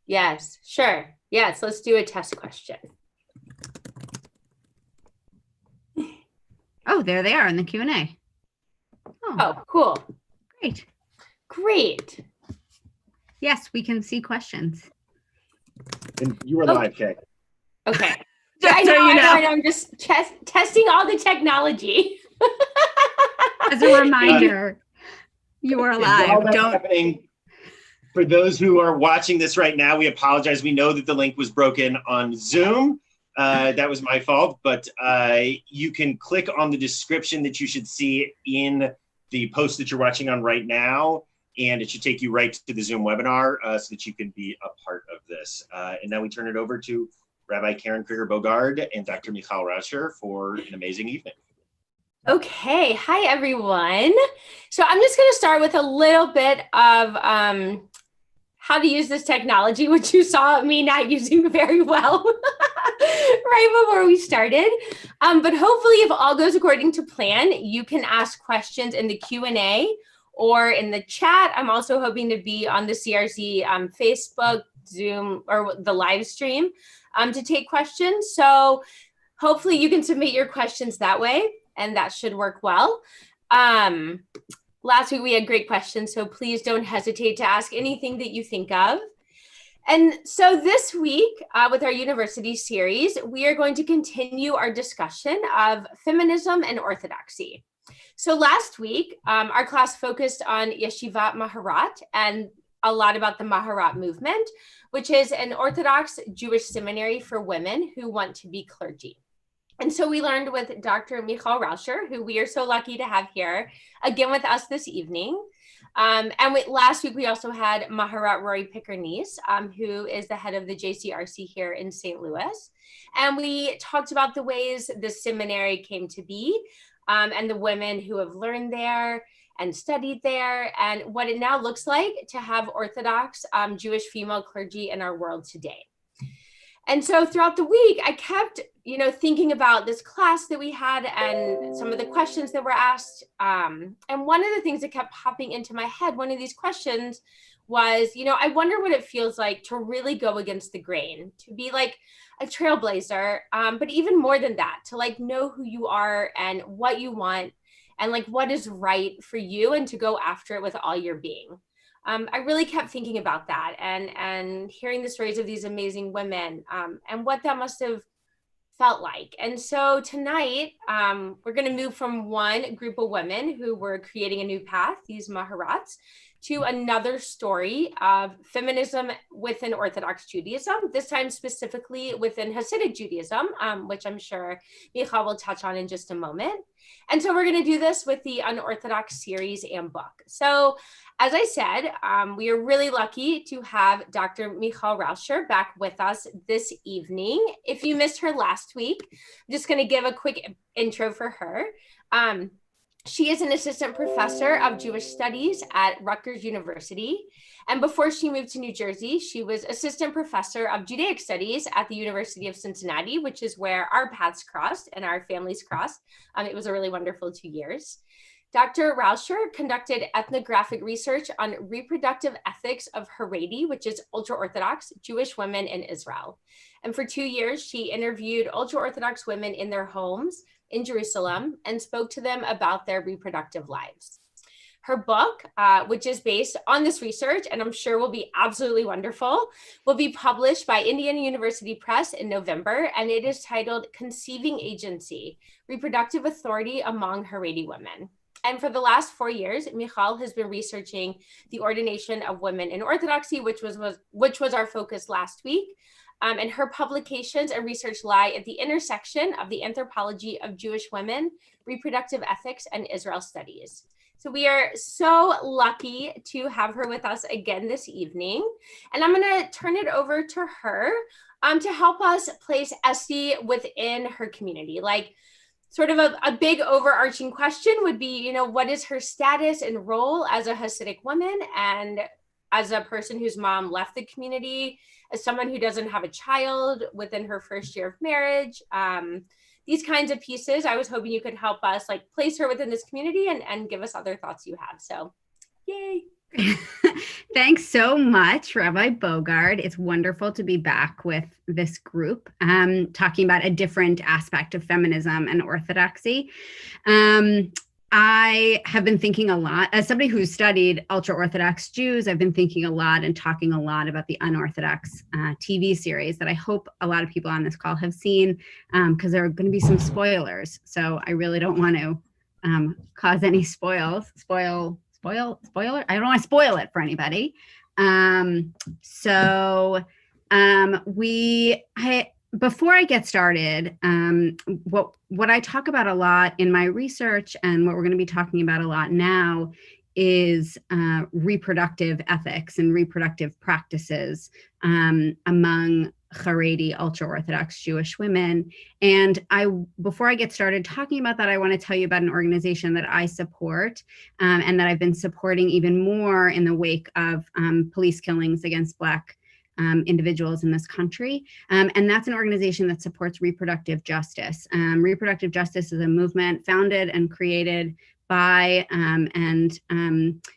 Yes, sure. Yes, let's do a test question. Oh, there they are in the Q&A. Oh, cool. Great. Great. Yes, we can see questions. And you were live, Kay. Okay. Just I so know, you know. I know. I'm just testing all the technology. As a reminder, you are While alive. that's happening, for those who are watching this right now, we apologize. We know that the link was broken on Zoom. That was my fault, but you can click on the description that you should see in the post that you're watching on right now, and it should take you right to the Zoom webinar so that you can be a part of this. And now we turn it over to Rabbi Karen Krieger-Bogard and Dr. Michal Rauscher for an amazing evening. Okay. Hi, everyone. So I'm just going to start with a little bit of how to use this technology, which you saw me not using very well right before we started. But hopefully, if all goes according to plan, you can ask questions in the Q&A or in the chat. I'm also hoping to be on the CRC Facebook, Zoom, or the live stream to take questions. So hopefully you can submit your questions that way, and that should work well. Last week we had great questions, so please don't hesitate to ask anything that you think of. And so this week, with our university series, we are going to continue our discussion of feminism and orthodoxy. So last week, our class focused on Yeshivat Maharat and a lot about the Maharat movement, which is an Orthodox Jewish seminary for women who want to be clergy. And so we learned with Dr. Michal Rauscher, who we are so lucky to have here again with us this evening. Last week, we also had Maharat Rory Picker-Nice, who is the head of the JCRC here in St. Louis. And we talked about the ways the seminary came to be and the women who have learned there and studied there and what it now looks like to have Orthodox Jewish female clergy in our world today. And so throughout the week, I kept, thinking about this class that we had and some of the questions that were asked. And one of the things that kept popping into my head, one of these questions was, I wonder what it feels like to really go against the grain, to be like a trailblazer, but even more than that, to like know who you are and what you want and like what is right for you and to go after it with all your being. I really kept thinking about that and hearing the stories of these amazing women and what that must have felt like. And so tonight, we're going to move from one group of women who were creating a new path, these Maharats, to another story of feminism within Orthodox Judaism, this time specifically within Hasidic Judaism, which I'm sure Michal will touch on in just a moment. And so we're going to do this with the Unorthodox series and book. So as I said, we are really lucky to have Dr. Michal Rauscher back with us this evening. If you missed her last week, I'm just going to give a quick intro for her. She is an assistant professor of Jewish studies at Rutgers University. And before she moved to New Jersey, she was assistant professor of Judaic studies at the University of Cincinnati, which is where our paths crossed and our families crossed. It was a really wonderful 2 years. Dr. Rauscher conducted ethnographic research on reproductive ethics of Haredi, which is ultra-Orthodox Jewish women in Israel. And for 2 years, she interviewed ultra-Orthodox women in their homes in Jerusalem and spoke to them about their reproductive lives. Her book, which is based on this research, and I'm sure will be absolutely wonderful, will be published by Indiana University Press in November, and it is titled Conceiving Agency, Reproductive Authority Among Haredi Women. And for the last 4 years, Michal has been researching the ordination of women in Orthodoxy, which was our focus last week. And her publications and research lie at the intersection of the anthropology of Jewish women, reproductive ethics, and Israel studies. So we are so lucky to have her with us again this evening. And I'm going to turn it over to her to help us place Esty within her community. Like, sort of a big overarching question would be, what is her status and role as a Hasidic woman and as a person whose mom left the community, as someone who doesn't have a child within her first year of marriage, these kinds of pieces. I was hoping you could help us like place her within this community and give us other thoughts you have. So, yay. Thanks so much, Rabbi Bogard. It's wonderful to be back with this group, talking about a different aspect of feminism and orthodoxy. I have been thinking a lot, as somebody who's studied ultra-Orthodox Jews, I've been thinking a lot and talking a lot about the Unorthodox TV series that I hope a lot of people on this call have seen, because there are going to be some spoilers. So I really don't want to cause any spoiler. I don't want to spoil it for anybody. Before I get started, what I talk about a lot in my research and what we're going to be talking about a lot now is reproductive ethics and reproductive practices among Haredi ultra-Orthodox Jewish women. And before I get started talking about that, I want to tell you about an organization that I support and that I've been supporting even more in the wake of police killings against Black individuals in this country. And that's an organization that supports reproductive justice. Reproductive justice is a movement founded and created by and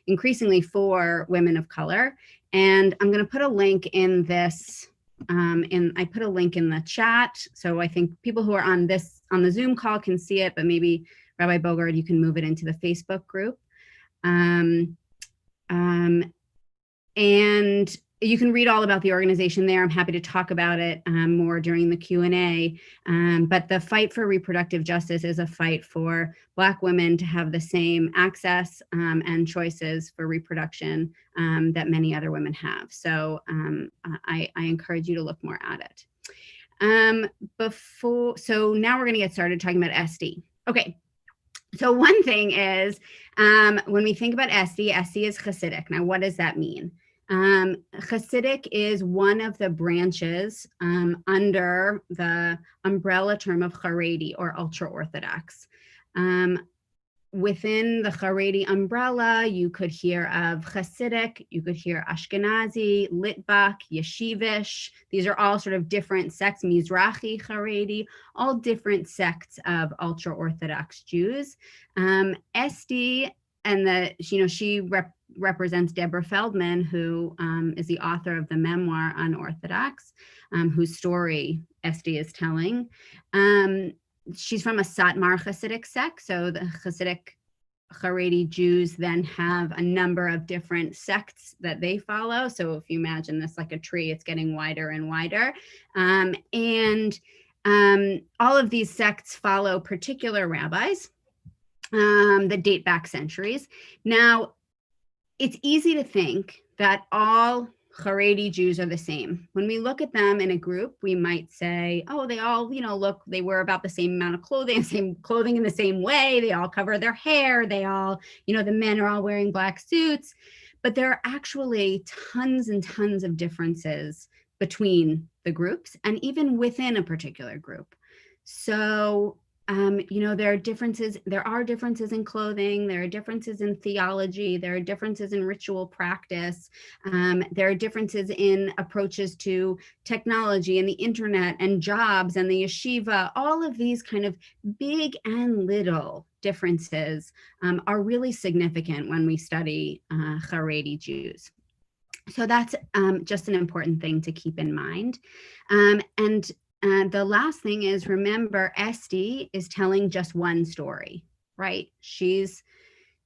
increasingly for women of color. And I'm going to put a link in this. I put a link in the chat, so I think people who are on the Zoom call can see it, but maybe Rabbi Bogard, you can move it into the Facebook group. And you can read all about the organization there. I'm happy to talk about it more during the Q&A. But the fight for reproductive justice is a fight for Black women to have the same access and choices for reproduction that many other women have. So I encourage you to look more at it. So now we're going to get started talking about SD. Okay. So one thing is when we think about SD is Hasidic. Now, what does that mean? Hasidic is one of the branches under the umbrella term of Haredi or ultra-Orthodox. Within the Haredi umbrella, you could hear of Hasidic, you could hear Ashkenazi, Litvak, Yeshivish. These are all sort of different sects, Mizrahi Haredi, all different sects of ultra-Orthodox Jews. SD, and she represents Deborah Feldman, who is the author of the memoir Unorthodox, whose story SD is telling. She's from a Satmar Hasidic sect, so the Hasidic Haredi Jews then have a number of different sects that they follow. So if you imagine this like a tree, it's getting wider and wider. All of these sects follow particular rabbis that date back centuries. Now, it's easy to think that all Haredi Jews are the same. When we look at them in a group, we might say, oh, they all, they wear about the same amount of clothing, same clothing in the same way. They all cover their hair. They all, the men are all wearing black suits. But there are actually tons and tons of differences between the groups and even within a particular group. So there are differences in clothing, there are differences in theology, there are differences in ritual practice, there are differences in approaches to technology and the internet and jobs and the yeshiva. All of these kind of big and little differences are really significant when we study Haredi Jews. So that's just an important thing to keep in mind. And the last thing is, remember, SD is telling just one story, right? She's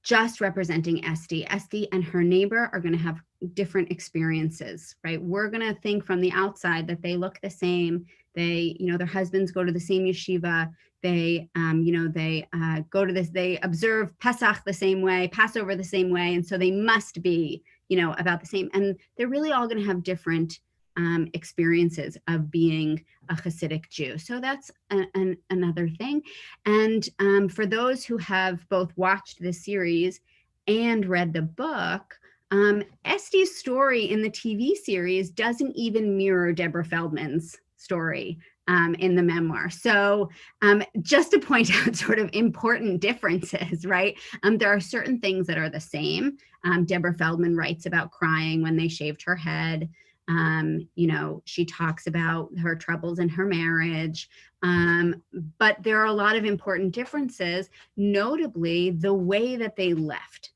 just representing SD. SD and her neighbor are going to have different experiences, right? We're going to think from the outside that they look the same. They, their husbands go to the same yeshiva. They, go to this, they observe Pesach the same way, Passover the same way. And so they must be, about the same. And they're really all going to have different experiences of being a Hasidic Jew. So that's another thing. And for those who have both watched this series and read the book, Esti's story in the TV series doesn't even mirror Deborah Feldman's story in the memoir. So just to point out sort of important differences, right? There are certain things that are the same. Deborah Feldman writes about crying when they shaved her head. She talks about her troubles in her marriage, but there are a lot of important differences, notably the way that they left.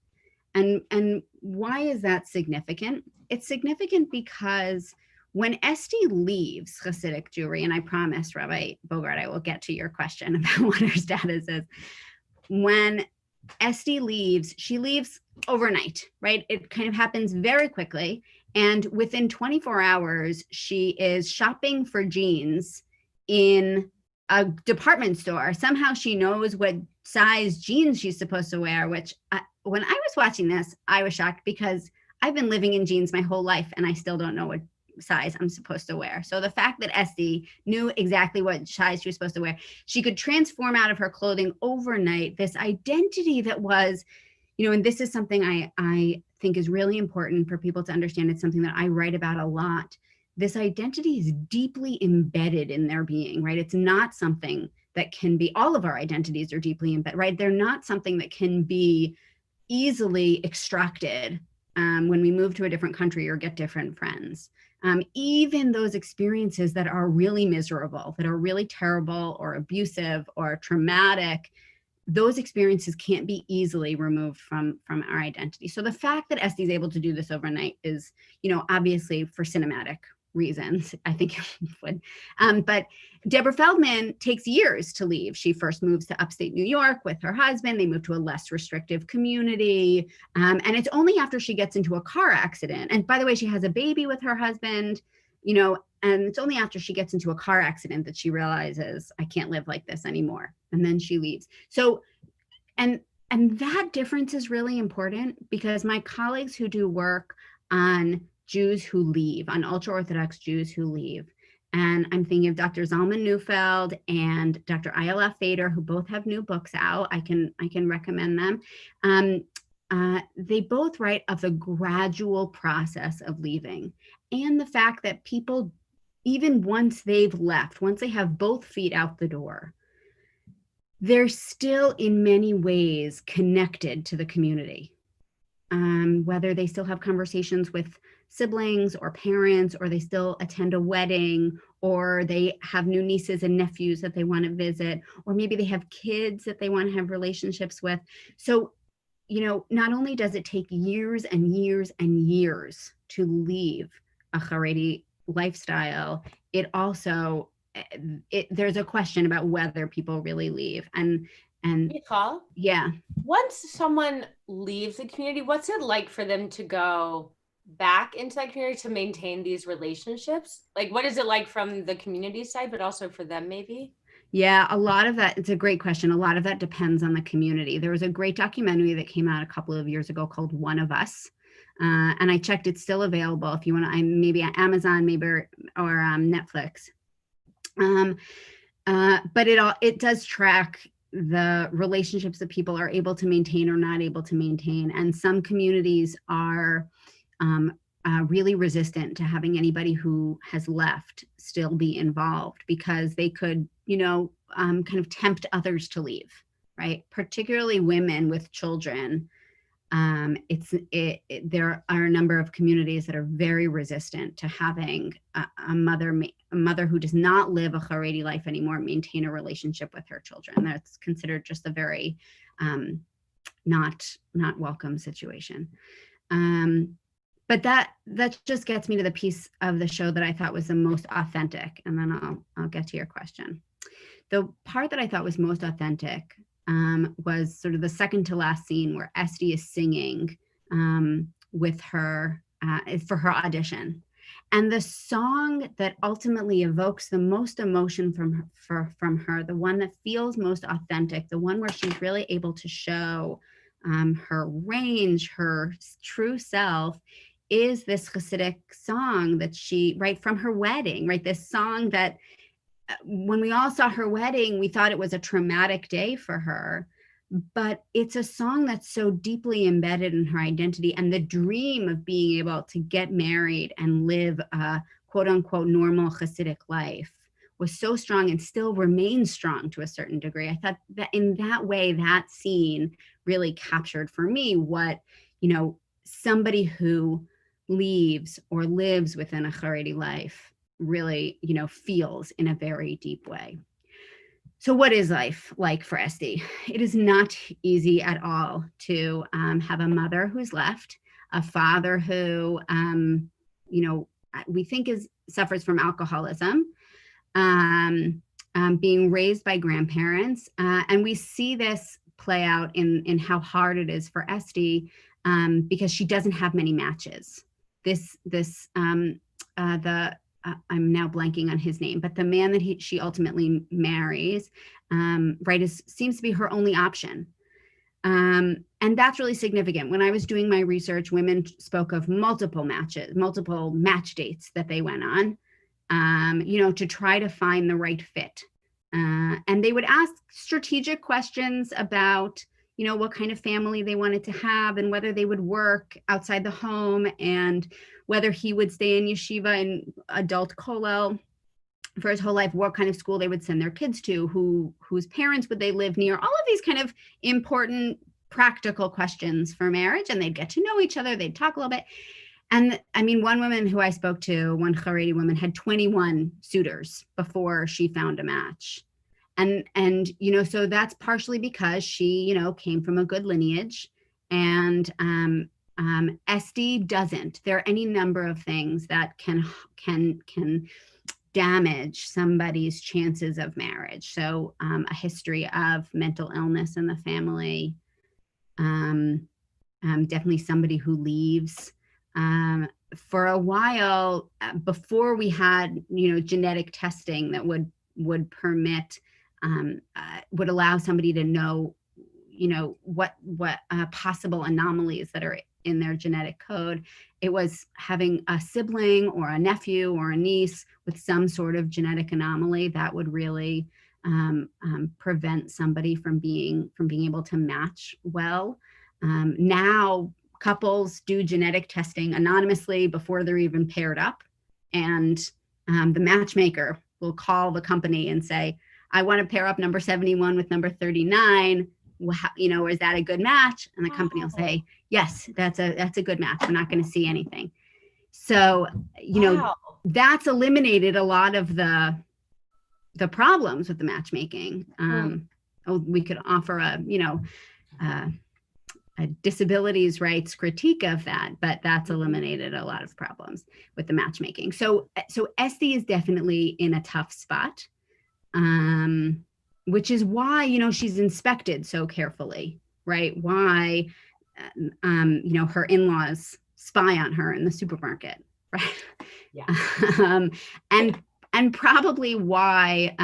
And why is that significant? It's significant because when Esty leaves Hasidic Jewry, and I promise, Rabbi Bogart, I will get to your question about what her status is. When Esty leaves, she leaves overnight, right? It kind of happens very quickly. And within 24 hours, she is shopping for jeans in a department store. Somehow she knows what size jeans she's supposed to wear, which when I was watching this, I was shocked because I've been living in jeans my whole life and I still don't know what size I'm supposed to wear. So the fact that Esty knew exactly what size she was supposed to wear, she could transform out of her clothing overnight, this identity that was, and this is something I think is really important for people to understand. It's something that I write about a lot. This identity is deeply embedded in their being, right? It's not something that can be, all of our identities are deeply embedded, right? They're not something that can be easily extracted when we move to a different country or get different friends. Even those experiences that are really miserable, that are really terrible or abusive or traumatic, those experiences can't be easily removed from our identity. So the fact that Esty is able to do this overnight is, obviously for cinematic reasons, I think it would. But Deborah Feldman takes years to leave. She first moves to upstate New York with her husband. They move to a less restrictive community. And it's only after she gets into a car accident. And by the way, she has a baby with her husband, and it's only after she gets into a car accident that she realizes, I can't live like this anymore. And then she leaves. So, and that difference is really important because my colleagues who do work on Jews who leave, on ultra-Orthodox Jews who leave, and I'm thinking of Dr. Zalman Neufeld and Dr. Ayala Fader, who both have new books out. I can recommend them. They both write of the gradual process of leaving and the fact that people, even once they've left, once they have both feet out the door, they're still in many ways connected to the community. Whether they still have conversations with siblings or parents, or they still attend a wedding, or they have new nieces and nephews that they want to visit, or maybe they have kids that they want to have relationships with. So, not only does it take years and years and years to leave a Haredi lifestyle, it also, there's a question about whether people really leave. And Michal, yeah. Once someone leaves the community, what's it like for them to go back into that community to maintain these relationships? Like, what is it like from the community side, but also for them maybe? Yeah, a lot of that, it's a great question. A lot of that depends on the community. There was a great documentary that came out a couple of years ago called One of Us. And I checked, it's still available if you want to, maybe on Amazon, maybe, or Netflix. But it does track the relationships that people are able to maintain or not able to maintain. And some communities are really resistant to having anybody who has left still be involved because they could, kind of tempt others to leave, right? Particularly women with children. There are a number of communities that are very resistant to having a mother who does not live a Haredi life anymore maintain a relationship with her children. That's considered just a very not welcome situation. But that just gets me to the piece of the show that I thought was the most authentic, and then I'll get to your question. The part that I thought was most authentic was sort of the second to last scene where Esty is singing with her for her audition. And the song that ultimately evokes the most emotion from her, the one that feels most authentic, the one where she's really able to show her range, her true self, is this Hasidic song that she, right from her wedding, right? This song that when we all saw her wedding, we thought it was a traumatic day for her, but it's a song that's so deeply embedded in her identity, and the dream of being able to get married and live a quote unquote normal Hasidic life was so strong and still remains strong to a certain degree. I thought that in that way, that scene really captured for me what, somebody who leaves or lives within a Haredi life really, feels in a very deep way. So what is life like for Esty? It is not easy at all to have a mother who's left, a father who, we think suffers from alcoholism, being raised by grandparents. And we see this play out in how hard it is for Esty, because she doesn't have many matches. I'm now blanking on his name, but the man that she ultimately marries, seems to be her only option. And that's really significant. When I was doing my research, women spoke of multiple match dates that they went on, to try to find the right fit. And they would ask strategic questions about, what kind of family they wanted to have and whether they would work outside the home and whether he would stay in yeshiva and adult kollel for his whole life, what kind of school they would send their kids to, whose parents would they live near, all of these kind of important practical questions for marriage. And they'd get to know each other, they'd talk a little bit. And I mean, one woman who I spoke to, one Haredi woman, had 21 suitors before she found a match. And so that's partially because she, came from a good lineage, and Esty doesn't. There are any number of things that can damage somebody's chances of marriage. So a history of mental illness in the family, definitely somebody who leaves. For a while, before we had, genetic testing that would permit, would allow somebody to know, what possible anomalies that are in their genetic code. It was having a sibling or a nephew or a niece with some sort of genetic anomaly that would really prevent somebody from being able to match well. Now couples do genetic testing anonymously before they're even paired up, and the matchmaker will call the company and say, I want to pair up number 71 with number 39. Is that a good match? And the company will say, yes, that's a good match. We're not going to see anything. So, that's eliminated a lot of the problems with the matchmaking. We could offer a disabilities rights critique of that, but that's eliminated a lot of problems with the matchmaking. So Esty is definitely in a tough spot. Which is why, she's inspected so carefully, right? Why, her in-laws spy on her in the supermarket, right? Yeah. And probably why,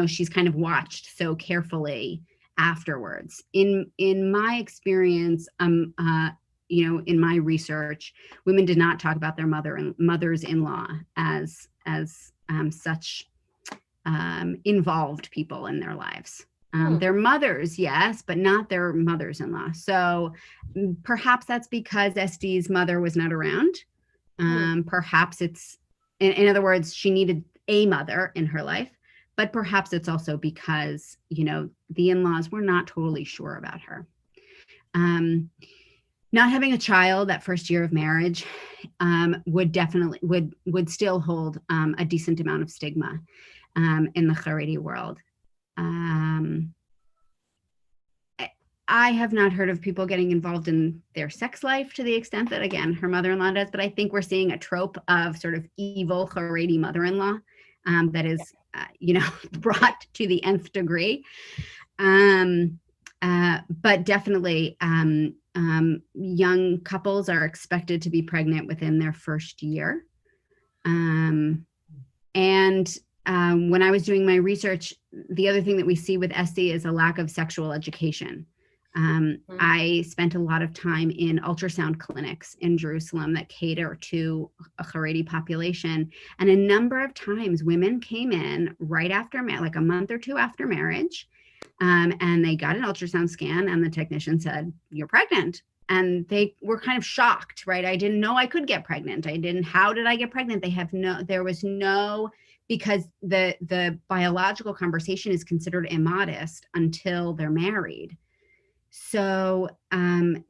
she's kind of watched so carefully afterwards. In my experience, in my research, women did not talk about their mothers-in-law as such involved people in their lives. Their mothers, yes, but not their mothers-in-law. So perhaps that's because Esty's mother was not around. Perhaps it's, in other words, she needed a mother in her life, but perhaps it's also because, the in-laws were not totally sure about her. Not having a child that first year of marriage would still hold a decent amount of stigma in the Haredi world. I have not heard of people getting involved in their sex life to the extent that, again, her mother-in-law does, but I think we're seeing a trope of sort of evil Haredi mother-in-law that is, brought to the nth degree. But definitely young couples are expected to be pregnant within their first year. And when I was doing my research, the other thing that we see with Esty is a lack of sexual education. I spent a lot of time in ultrasound clinics in Jerusalem that cater to a Haredi population. And a number of times women came in right after, like a month or two after marriage, and they got an ultrasound scan and the technician said, "You're pregnant." And they were kind of shocked, right? I didn't know I could get pregnant. How did I get pregnant? Because the biological conversation is considered immodest until they're married. So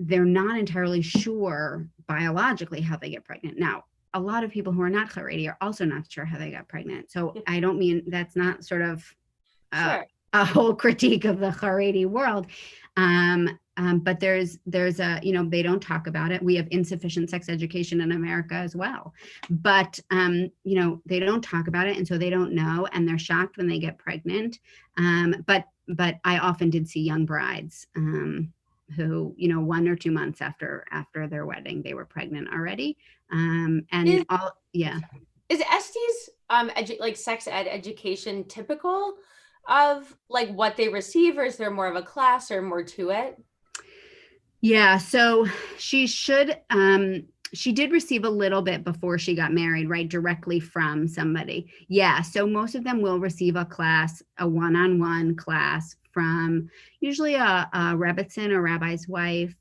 they're not entirely sure biologically how they get pregnant. Now, a lot of people who are not Haredi are also not sure how they got pregnant. So I don't mean, that's not sort of a whole critique of the Haredi world. but there's a, they don't talk about it. We have insufficient sex education in America as well, but, they don't talk about it. And so they don't know, and they're shocked when they get pregnant. But I often did see young brides, who, 1 or 2 months after their wedding, they were pregnant already. Is Estes like sex ed education typical of like what they receive, or is there more of a class or more to it? Yeah, so she did receive a little bit before she got married, right? Directly from somebody. Yeah, so most of them will receive a class, a one-on-one class from usually a rebbitzin or rabbi's wife.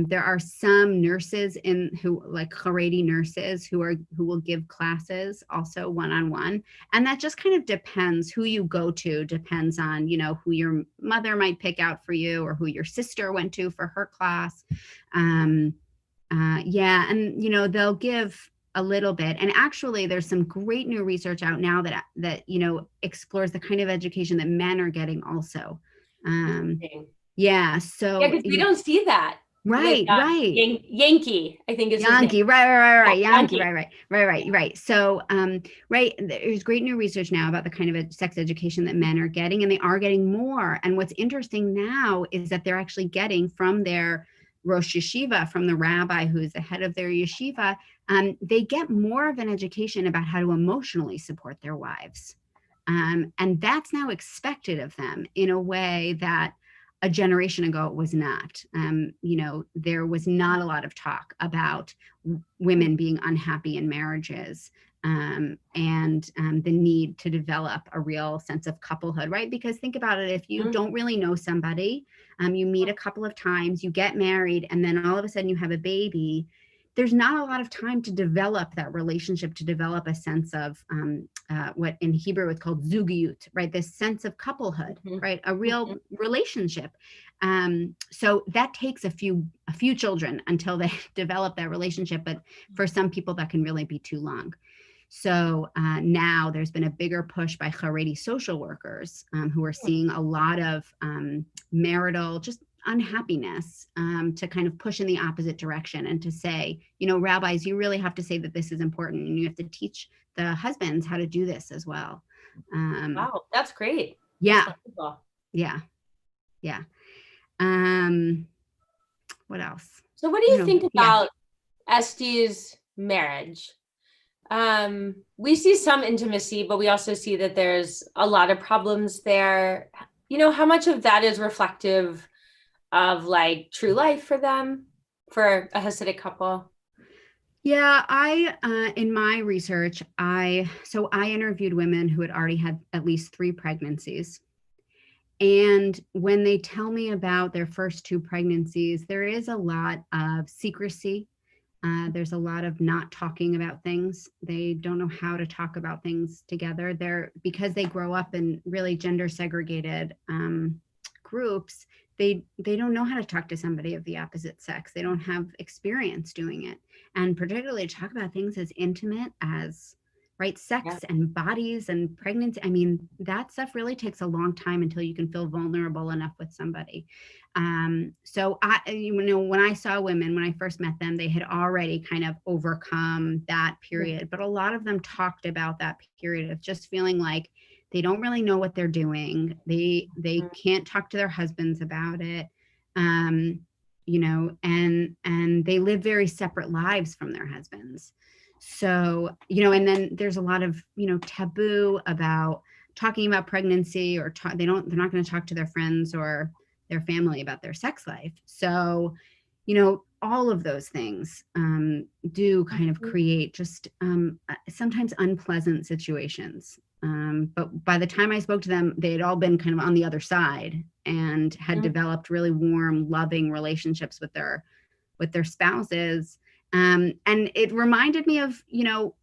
There are some nurses who like Haredi nurses who will give classes also one-on-one. And that just kind of depends who you go to, depends on, who your mother might pick out for you or who your sister went to for her class. And, they'll give a little bit. And actually there's some great new research out now that explores the kind of education that men are getting also. Because we don't see that. Right. Yankee, I think is Yankee, right. Yankee, Yankee. right. So, there's great new research now about the kind of sex education that men are getting, and they are getting more. And what's interesting now is that they're actually getting from their Rosh Yeshiva, from the rabbi who's the head of their yeshiva, they get more of an education about how to emotionally support their wives. And that's now expected of them in a way that a generation ago it was not. There was not a lot of talk about women being unhappy in marriages, and the need to develop a real sense of couplehood, right? Because think about it, if you don't really know somebody, you meet a couple of times, you get married, and then all of a sudden you have a baby, there's not a lot of time to develop that relationship, to develop a sense of what in Hebrew is called zugiyut, right? This sense of couplehood, right? A real relationship. So that takes a few children until they develop that relationship. But for some people, that can really be too long. So now there's been a bigger push by Haredi social workers who are seeing a lot of marital just unhappiness, to kind of push in the opposite direction and to say, rabbis, you really have to say that this is important, and you have to teach the husbands how to do this as well. Wow, that's great. Yeah. That's Yeah. What else? So what do you think about Estes' marriage? We see some intimacy, but we also see that there's a lot of problems there. How much of that is reflective of like true life for them, for a Hasidic couple? Yeah, in my research, I interviewed women who had already had at least 3 pregnancies. And when they tell me about their first 2 pregnancies, there is a lot of secrecy. There's a lot of not talking about things. They don't know how to talk about things together. Because they grow up in really gender segregated groups, they don't know how to talk to somebody of the opposite sex. They don't have experience doing it. And particularly talk about things as intimate as, right, sex and bodies and pregnancy. I mean, that stuff really takes a long time until you can feel vulnerable enough with somebody. So when I saw women, when I first met them, they had already kind of overcome that period. But a lot of them talked about that period of just feeling like they don't really know what they're doing. They can't talk to their husbands about it, and they live very separate lives from their husbands. So, and then there's a lot of, taboo about talking about pregnancy, or they're not going to talk to their friends or their family about their sex life. So, all of those things do kind of create just sometimes unpleasant situations. But by the time I spoke to them, they had all been kind of on the other side and had developed really warm, loving relationships with their spouses. And it reminded me of,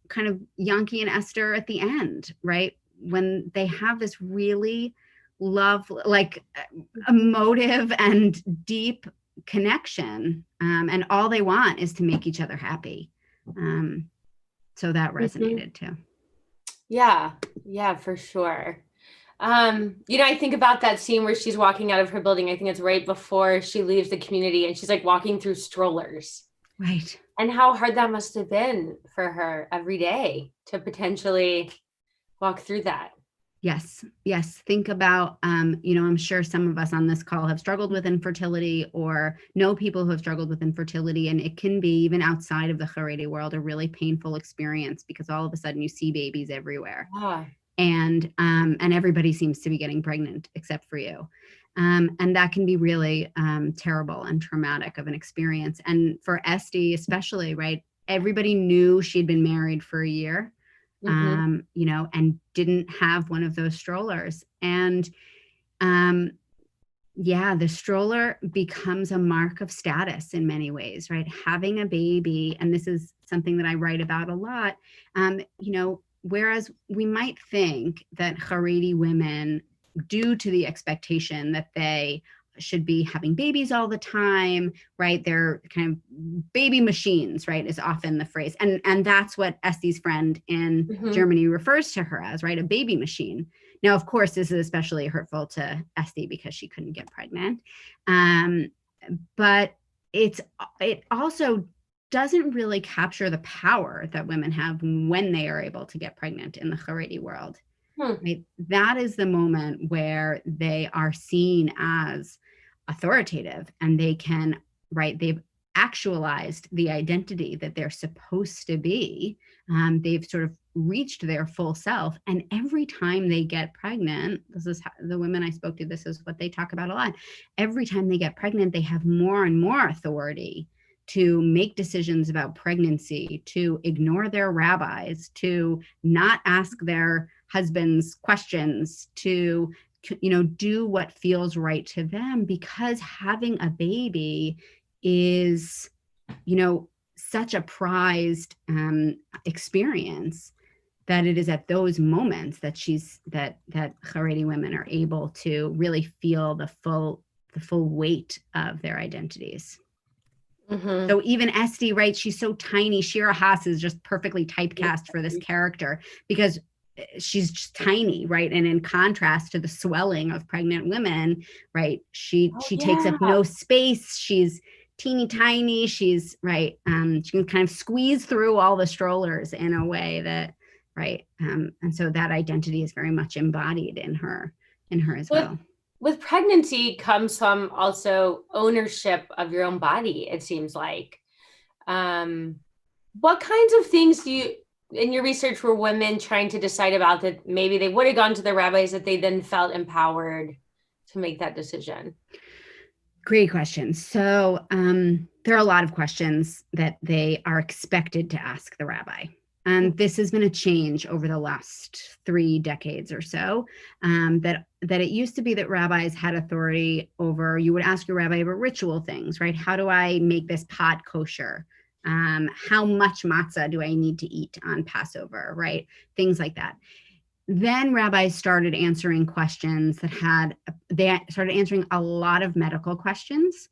kind of Yankee and Esther at the end, right? When they have this really emotive and deep connection, and all they want is to make each other happy. So that resonated too. Yeah, for sure. I think about that scene where she's walking out of her building. I think it's right before she leaves the community, and she's like walking through strollers. Right. And how hard that must have been for her every day to potentially walk through that. Yes. Think about, I'm sure some of us on this call have struggled with infertility or know people who have struggled with infertility. And it can be, even outside of the Haredi world, a really painful experience because all of a sudden you see babies everywhere. Yeah. And everybody seems to be getting pregnant except for you. And that can be really terrible and traumatic of an experience. And for Esty especially, right? Everybody knew she'd been married for a year. And didn't have one of those strollers. And the stroller becomes a mark of status in many ways, right? Having a baby, and this is something that I write about a lot, whereas we might think that Haredi women, due to the expectation that they should be having babies all the time, right? They're kind of baby machines, right? Is often the phrase. And that's what Esty's friend in Germany refers to her as, right? A baby machine. Now, of course, this is especially hurtful to Esty because she couldn't get pregnant. But it also doesn't really capture the power that women have when they are able to get pregnant in the Haredi world. Right? That is the moment where they are seen as authoritative and they can, right? They've actualized the identity that they're supposed to be. They've sort of reached their full self. And every time they get pregnant, this is how, the women I spoke to, this is what they talk about a lot. Every time they get pregnant, they have more and more authority to make decisions about pregnancy, to ignore their rabbis, to not ask their husbands questions, to do what feels right to them, because having a baby is such a prized experience that it is at those moments that that Haredi women are able to really feel the full weight of their identities. So even Esty, right? She's so tiny. Shira Haas is just perfectly typecast for this character because she's just tiny, right? And in contrast to the swelling of pregnant women, right? She takes up no space. She's teeny tiny. She's right. She can kind of squeeze through all the strollers in a way that, right? And so that identity is very much embodied in her as well. With pregnancy comes some also ownership of your own body, it seems like. What kinds of things do you, in your research, were women trying to decide about that maybe they would have gone to their rabbis that they then felt empowered to make that decision? Great question. So there are a lot of questions that they are expected to ask the rabbi. And this has been a change over the last 3 decades or so, that it used to be that rabbis had authority over, you would ask your rabbi about ritual things, right? How do I make this pot kosher? How much matzah do I need to eat on Passover, right? Things like that. Then rabbis started answering questions they started answering a lot of medical questions.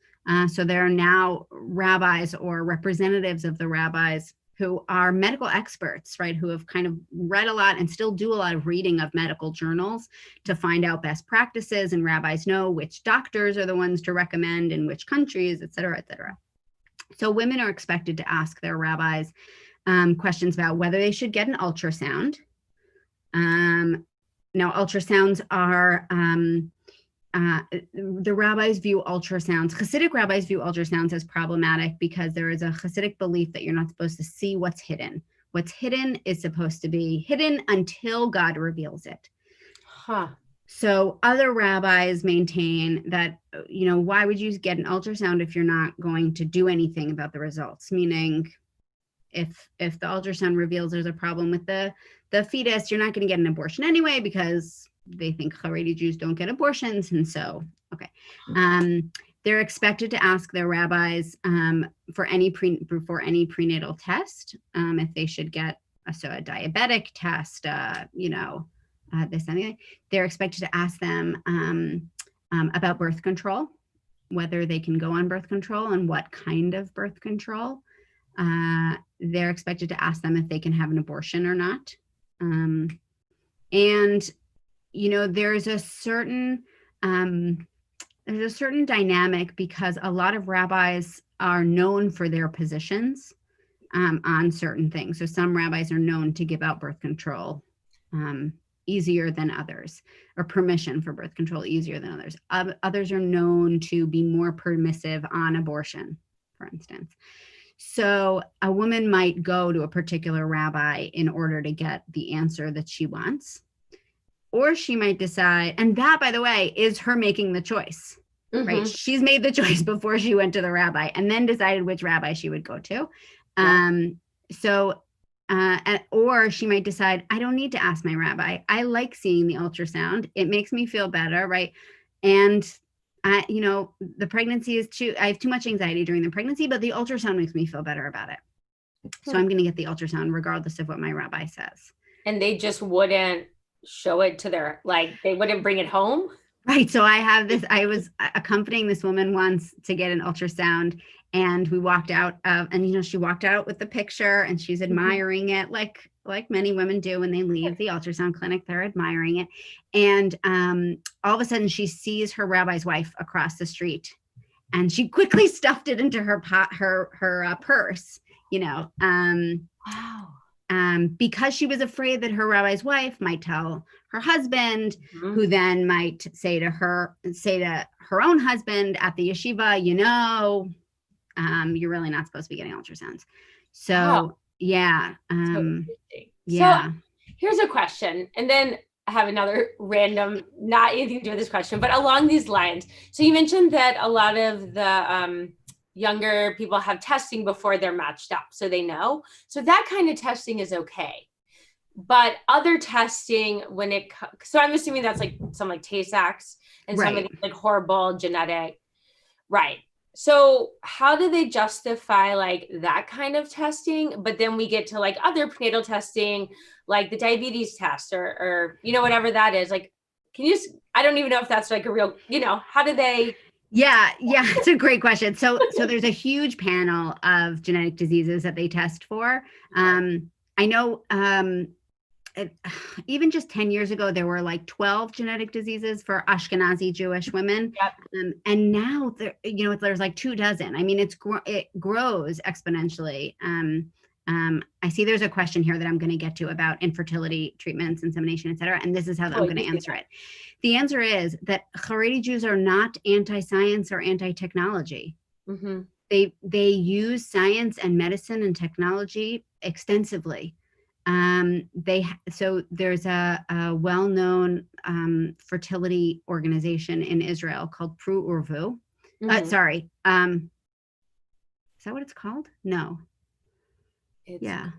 So there are now rabbis or representatives of the rabbis who are medical experts, right? Who have kind of read a lot and still do a lot of reading of medical journals to find out best practices. And rabbis know which doctors are the ones to recommend in which countries, et cetera, et cetera. So women are expected to ask their rabbis questions about whether they should get an ultrasound. Now, ultrasounds are, the rabbis view ultrasounds, Hasidic rabbis view ultrasounds as problematic because there is a Hasidic belief that you're not supposed to see what's hidden. What's hidden is supposed to be hidden until God reveals it. So other rabbis maintain that, why would you get an ultrasound if you're not going to do anything about the results? Meaning, if the ultrasound reveals there's a problem with the fetus, you're not going to get an abortion anyway because they think Haredi Jews don't get abortions. And so, okay. They're expected to ask their rabbis for any prenatal test, if they should get a diabetic test, this something. They're expected to ask them about birth control, whether they can go on birth control and what kind of birth control. They're expected to ask them if they can have an abortion or not. And there's a certain dynamic because a lot of rabbis are known for their positions on certain things. So some rabbis are known to give out birth control easier than others, or permission for birth control easier than others. Others are known to be more permissive on abortion, for instance. So a woman might go to a particular rabbi in order to get the answer that she wants, or she might decide, and that, by the way, is her making the choice, right? She's made the choice before she went to the rabbi and then decided which rabbi she would go to. Or she might decide, I don't need to ask my rabbi. I like seeing the ultrasound. It makes me feel better, right? And the pregnancy I have too much anxiety during the pregnancy, but the ultrasound makes me feel better about it. So I'm going to get the ultrasound regardless of what my rabbi says. And they just wouldn't show it to they wouldn't bring it home? Right. So I was accompanying this woman once to get an ultrasound, and we walked out she walked out with the picture, and she's admiring it like many women do when they leave the ultrasound clinic. They're admiring it. And all of a sudden she sees her rabbi's wife across the street, and she quickly stuffed it into her purse, Wow. Because she was afraid that her rabbi's wife might tell her husband, who then might say to her own husband at the yeshiva, you're really not supposed to be getting ultrasounds. So, wow. Yeah. So here's a question. And then I have another random, not anything to do with this question, but along these lines. So you mentioned that a lot of the younger people have testing before they're matched up, so they know. So that kind of testing is okay. But other testing, so I'm assuming that's some Tay-Sachs and some of these horrible genetic, right? So how do they justify that kind of testing? But then we get to other prenatal testing, like the diabetes test or whatever that is. Can you I don't even know if that's a real, how do they? Yeah, it's a great question. So there's a huge panel of genetic diseases that they test for. I know even just 10 years ago, there were 12 genetic diseases for Ashkenazi Jewish women. Yep. And now there's 24. I mean, it grows exponentially. I see there's a question here that I'm going to get to about infertility treatments, insemination, et cetera. And this is how I'm going to answer it. The answer is that Haredi Jews are not anti-science or anti-technology. Mm-hmm. They use science and medicine and technology extensively. So there's a well-known fertility organization in Israel called Prearranged. Is that what it's called? No. I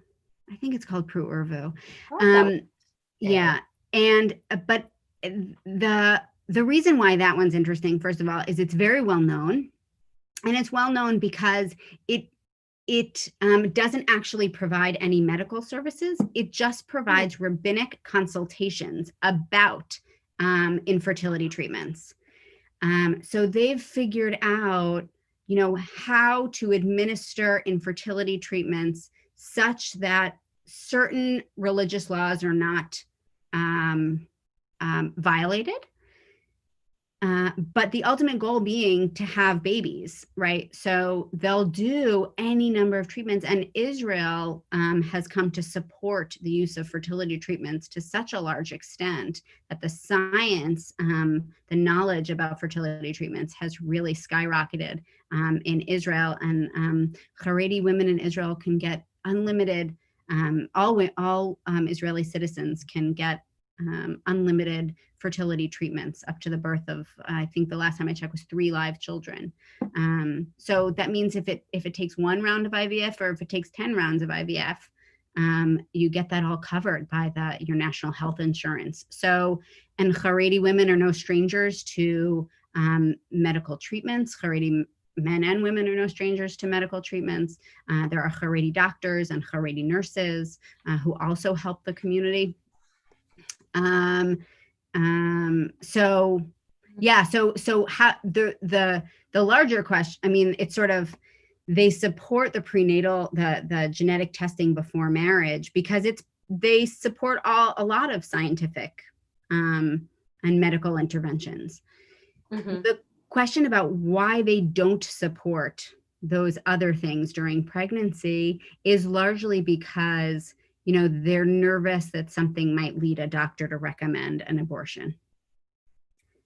think it's called Prearranged. But the reason why that one's interesting, first of all, is it's very well known, and it's well known because it doesn't actually provide any medical services. It just provides rabbinic consultations about infertility treatments. So they've figured out, how to administer infertility treatments such that certain religious laws are not violated. But the ultimate goal being to have babies, right? So they'll do any number of treatments, and Israel has come to support the use of fertility treatments to such a large extent that the science, the knowledge about fertility treatments has really skyrocketed in Israel, and Haredi women in Israel can get unlimited, all Israeli citizens can get unlimited fertility treatments up to the birth of, I think the last time I checked was 3 live children. So that means if it takes 1 round of IVF, or if it takes 10 rounds of IVF, you get that all covered by your national health insurance. So, and Haredi women are no strangers to medical treatments. Haredi men and women are no strangers to medical treatments. There are Haredi doctors and Haredi nurses who also help the community. So how the larger question, I mean, it's sort of, they support the prenatal, the genetic testing before marriage because they support a lot of scientific and medical interventions. Mhm. The question about why they don't support those other things during pregnancy is largely because, they're nervous that something might lead a doctor to recommend an abortion.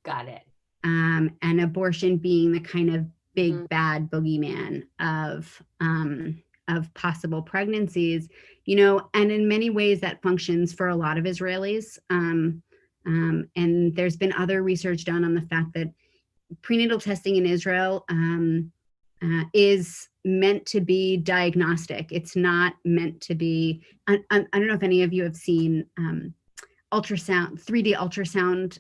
Got it. And abortion being the kind of big Mhm. bad boogeyman of possible pregnancies, and in many ways that functions for a lot of Israelis. And there's been other research done on the fact that prenatal testing in Israel is meant to be diagnostic. It's not meant to be. I don't know if any of you have seen ultrasound, 3D ultrasound,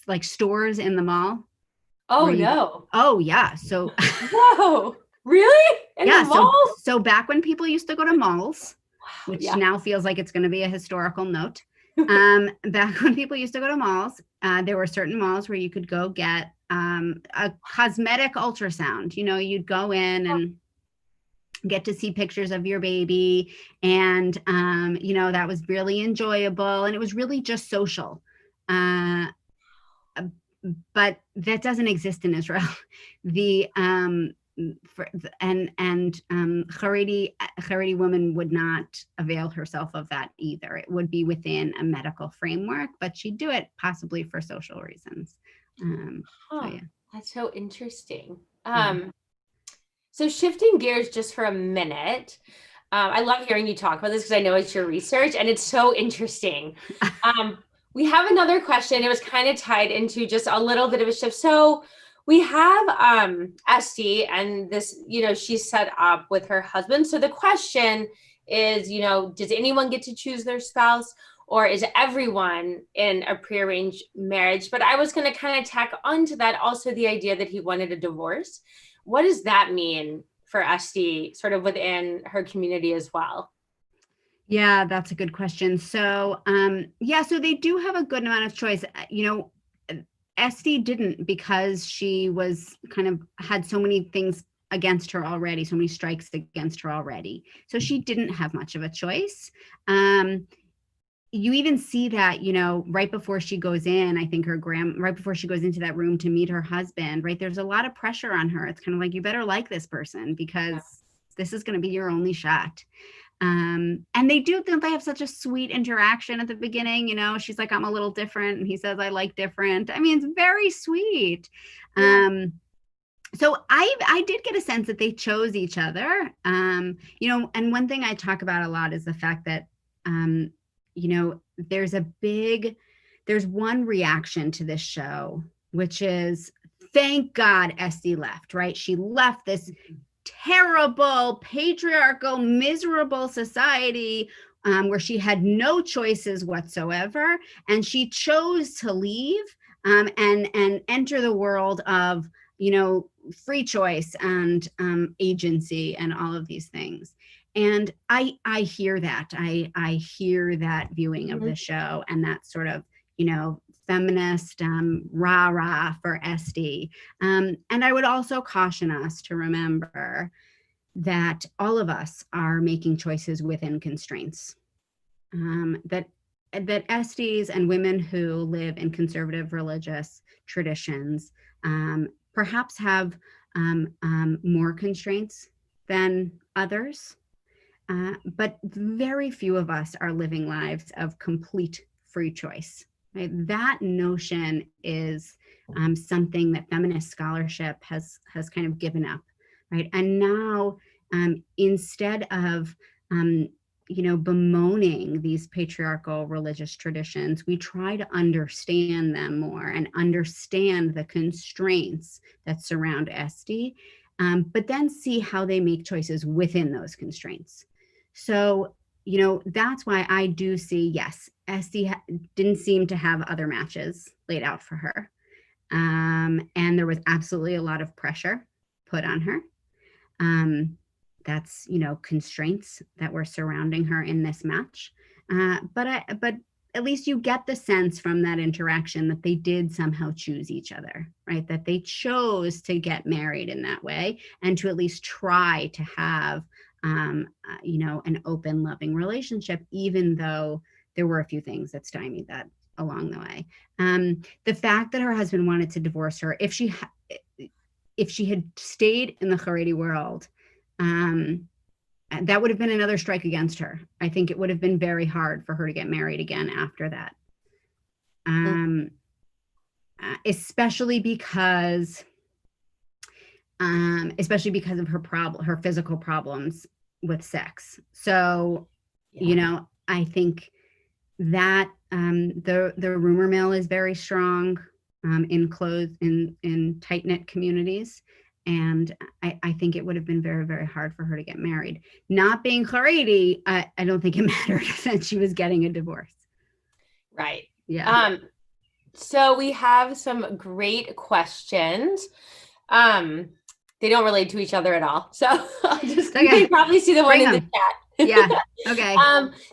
like stores in the mall. Oh, no. Oh yeah. So Whoa. Really? In yeah. the mall? So back when people used to go to malls, Wow. which Yeah. now feels like it's going to be a historical note. Back when people used to go to malls, there were certain malls where you could go get a cosmetic ultrasound. You'd go in and get to see pictures of your baby, and that was really enjoyable, and it was really just social. But that doesn't exist in Israel. The Haredi woman would not avail herself of that either. It would be within a medical framework, but she'd do it possibly for social reasons. So yeah. That's so interesting. Yeah. So shifting gears just for a minute, I love hearing you talk about this because I know it's your research and it's so interesting. We have another question. It was kind of tied into just a little bit of a shift. So we have Esty, and this, she's set up with her husband. So the question is, does anyone get to choose their spouse, or is everyone in a prearranged marriage? But I was going to kind of tack onto that also the idea that he wanted a divorce. What does that mean for Esty sort of within her community as well? Yeah, that's a good question. So, so they do have a good amount of choice. Esty didn't, because she was kind of had so many things against her already, so many strikes against her already. So she didn't have much of a choice. You even see that, right before she goes in, I think right before she goes into that room to meet her husband, right? There's a lot of pressure on her. It's kind of like, you better like this person because this is going to be your only shot. And they have such a sweet interaction at the beginning. She's like, I'm a little different. And he says, I like different. I mean, it's very sweet. Yeah. So I did get a sense that they chose each other. And one thing I talk about a lot is the fact that, there's one reaction to this show, which is, thank God Esty left, right? She left this terrible, patriarchal, miserable society where she had no choices whatsoever. And she chose to leave and enter the world of, free choice and agency and all of these things. And I hear that. I hear that viewing of the show and that sort of, feminist rah-rah for Esty. And I would also caution us to remember that all of us are making choices within constraints. That Estes and women who live in conservative religious traditions perhaps have more constraints than others. But very few of us are living lives of complete free choice. Right? That notion is something that feminist scholarship has kind of given up, right? And now, instead of bemoaning these patriarchal religious traditions, we try to understand them more and understand the constraints that surround Esty, but then see how they make choices within those constraints. So, that's why I do see, yes, Esty didn't seem to have other matches laid out for her. And there was absolutely a lot of pressure put on her. That's, constraints that were surrounding her in this match. But at least you get the sense from that interaction that they did somehow choose each other, right? That they chose to get married in that way and to at least try to have an open, loving relationship, even though there were a few things that stymied that along the way. The fact that her husband wanted to divorce her, if she had stayed in the Haredi world, that would have been another strike against her. I think it would have been very hard for her to get married again after that. Especially because of her physical problems with sex. So, I think that the rumor mill is very strong in tight-knit communities. And I think it would have been very, very hard for her to get married. Not being Haredi, I don't think it mattered since she was getting a divorce. Right. Yeah. So we have some great questions. They don't relate to each other at all. So you can probably see the one in the chat. Yeah. Okay.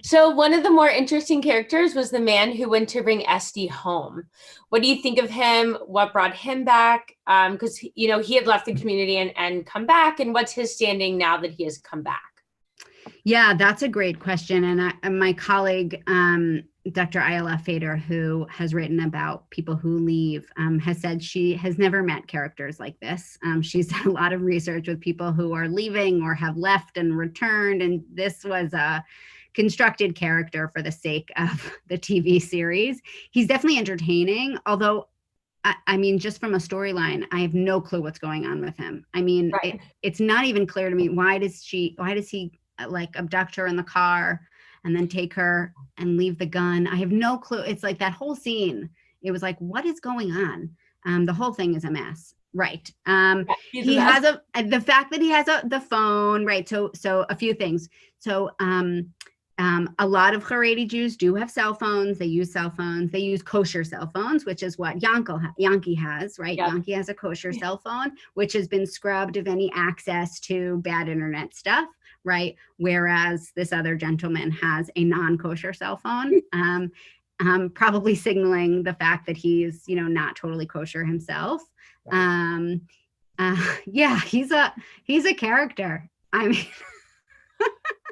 So one of the more interesting characters was the man who went to bring Esty home. What do you think of him? What brought him back? Because he had left the community and come back. And what's his standing now that he has come back? Yeah, that's a great question. And my colleague, Dr. Ayala Fader, who has written about people who leave, has said she has never met characters like this. She's done a lot of research with people who are leaving or have left and returned. And this was a constructed character for the sake of the TV series. He's definitely entertaining, although I mean, just from a storyline, I have no clue what's going on with him. I mean, right. It's not even clear to me. Why does he like abduct her in the car and then take her and leave the gun? I have no clue. It's like that whole scene. It was like, what is going on? The whole thing is a mess. Right. He has the fact that he has the phone, right? So a few things. So a lot of Haredi Jews do have cell phones. They use cell phones. They use kosher cell phones, which is what Yankee has, right? Yep. Yankee has a kosher cell phone, which has been scrubbed of any access to bad internet stuff, right? Whereas this other gentleman has a non-kosher cell phone, probably signaling the fact that he's, not totally kosher himself. Right. Yeah, he's a character. I mean,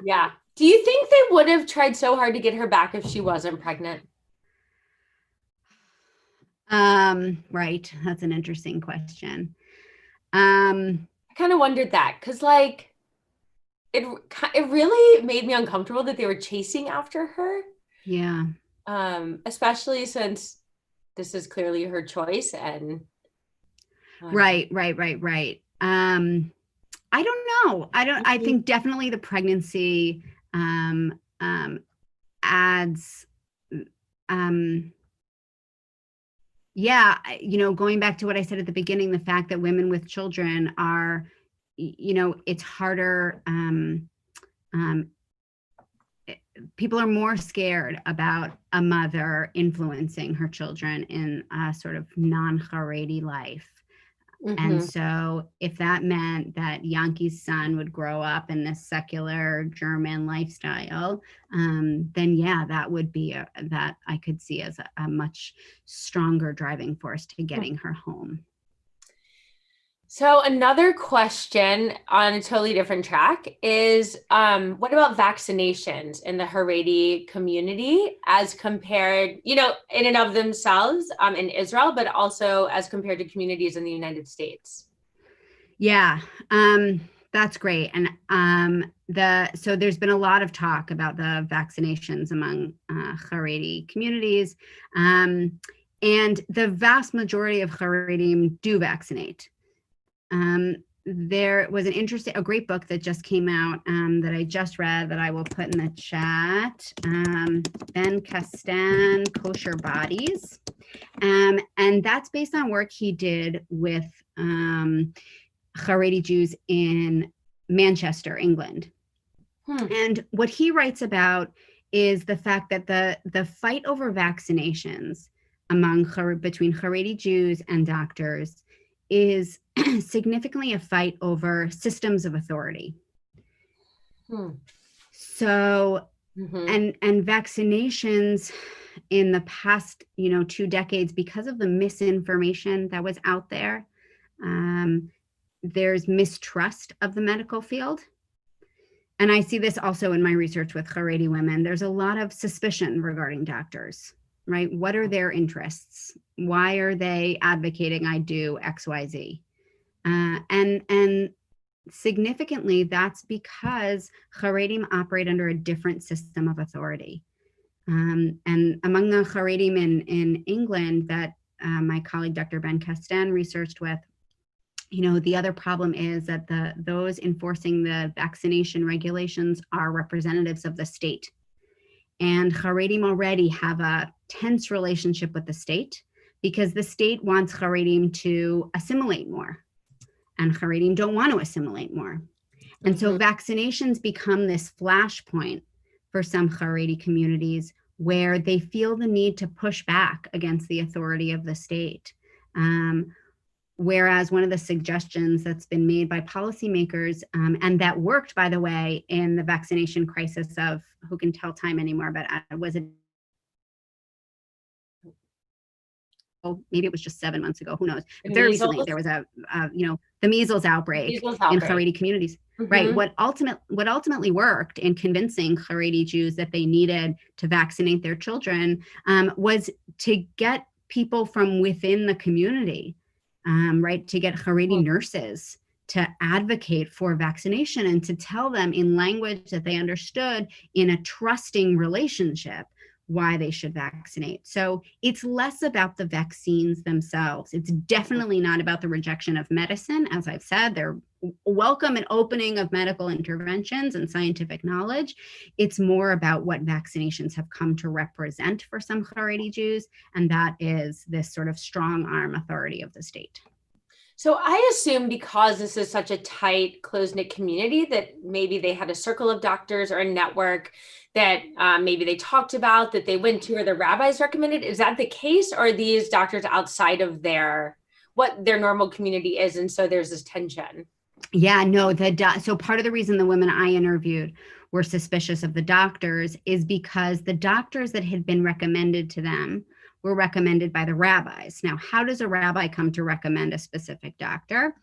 yeah. Do you think they would have tried so hard to get her back if she wasn't pregnant? Right. That's an interesting question. I kind of wondered that because it really made me uncomfortable that they were chasing after her. Yeah. Especially since this is clearly her choice and. Right. I don't know. I think definitely the pregnancy adds, going back to what I said at the beginning, the fact that women with children are, it's harder. People are more scared about a mother influencing her children in a sort of non-Haredi life. Mm-hmm. And so if that meant that Yankee's son would grow up in this secular German lifestyle, then yeah, that would be that I could see as a much stronger driving force to getting her home. So another question on a totally different track is, what about vaccinations in the Haredi community as compared, in and of themselves in Israel, but also as compared to communities in the United States? Yeah, that's great. And so there's been a lot of talk about the vaccinations among Haredi communities. And the vast majority of Haredim do vaccinate. There was a great book that just came out that I just read that I will put in the chat. Ben Castan, Kosher Bodies. And that's based on work he did with Haredi Jews in Manchester, England. And what he writes about is the fact that the fight over vaccinations between Haredi Jews and doctors is significantly a fight over systems of authority. So, and vaccinations in the past, 2 decades, because of the misinformation that was out there, there's mistrust of the medical field. And I see this also in my research with Haredi women. There's a lot of suspicion regarding doctors. right? What are their interests? Why are they advocating I do X, Y, Z? And significantly, that's because Haredim operate under a different system of authority. And among the Haredim in England that my colleague Dr. Ben Castan researched with, the other problem is that those enforcing the vaccination regulations are representatives of the state. And Haredim already have a tense relationship with the state because the state wants Haredim to assimilate more, and Haredim don't want to assimilate more. And so vaccinations become this flashpoint for some Haredi communities where they feel the need to push back against the authority of the state. Whereas one of the suggestions that's been made by policymakers, and that worked, by the way, in the vaccination crisis of, who can tell time anymore, but was it, maybe it was just 7 months ago, who knows? Very recently, there was the measles outbreak in Haredi communities. Right. What ultimately worked in convincing Haredi Jews that they needed to vaccinate their children was to get people from within the community, right, to get Haredi nurses to advocate for vaccination and to tell them in language that they understood, in a trusting relationship, why they should vaccinate. So it's less about the vaccines themselves. It's definitely not about the rejection of medicine. As I've said, they're welcome and opening of medical interventions and scientific knowledge. It's more about what vaccinations have come to represent for some Haredi Jews, and that is this sort of strong arm authority of the state. So I assume because this is such a tight, close-knit community that maybe they had a circle of doctors or a network that maybe they talked about, that they went to, or the rabbis recommended. Is that the case? Or are these doctors outside of what their normal community is, and so there's this tension? Yeah, no, so part of the reason the women I interviewed were suspicious of the doctors is because the doctors that had been recommended to them were recommended by the rabbis. Now, how does a rabbi come to recommend a specific doctor?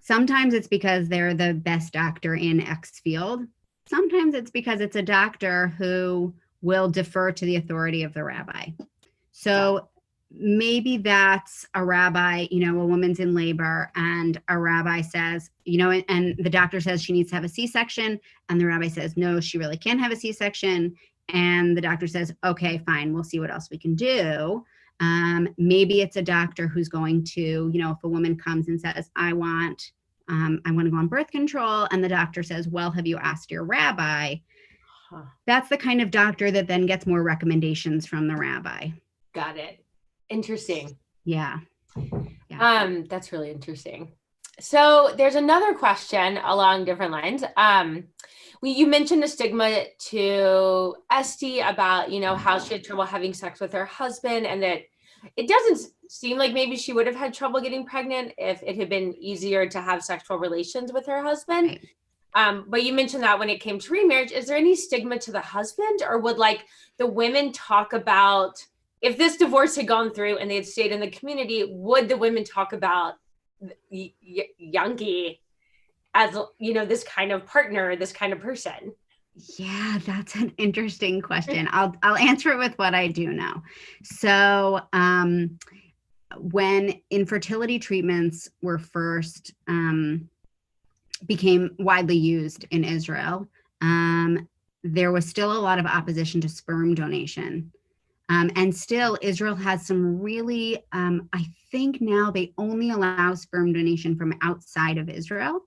Sometimes it's because they're the best doctor in X field. Sometimes it's because it's a doctor who will defer to the authority of the rabbi. So maybe that's a rabbi, a woman's in labor and a rabbi says, and the doctor says she needs to have a C-section, and the rabbi says, no, she really can't have a C-section. And the doctor says, okay, fine, we'll see what else we can do. Maybe it's a doctor who's going to, if a woman comes and says, I want to go on birth control, and the doctor says, well, have you asked your rabbi? That's the kind of doctor that then gets more recommendations from the rabbi. Got it. Interesting. Yeah. That's really interesting. So there's another question along different lines. You mentioned a stigma to Esty about, how she had trouble having sex with her husband, and that it doesn't seem like maybe she would have had trouble getting pregnant if it had been easier to have sexual relations with her husband. Right. But you mentioned that when it came to remarriage, is there any stigma to the husband, or would the women talk about, if this divorce had gone through and they had stayed in the community, would the women talk about Yanki as, this kind of partner, this kind of person? Yeah, that's an interesting question. I'll answer it with what I do know. So when infertility treatments were first became widely used in Israel, there was still a lot of opposition to sperm donation. And still, Israel has some really, I think now they only allow sperm donation from outside of Israel.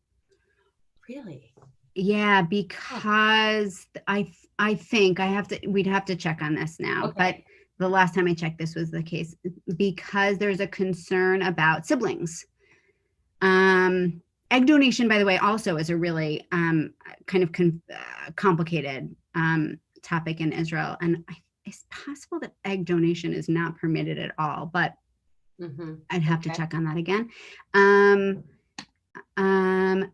Really? Yeah, because I think we'd have to check on this now. Okay. But the last time I checked, this was the case, because there's a concern about siblings. Egg donation, by the way, also is a really kind of complicated topic in Israel. And it's possible that egg donation is not permitted at all, but I'd have to check on that again.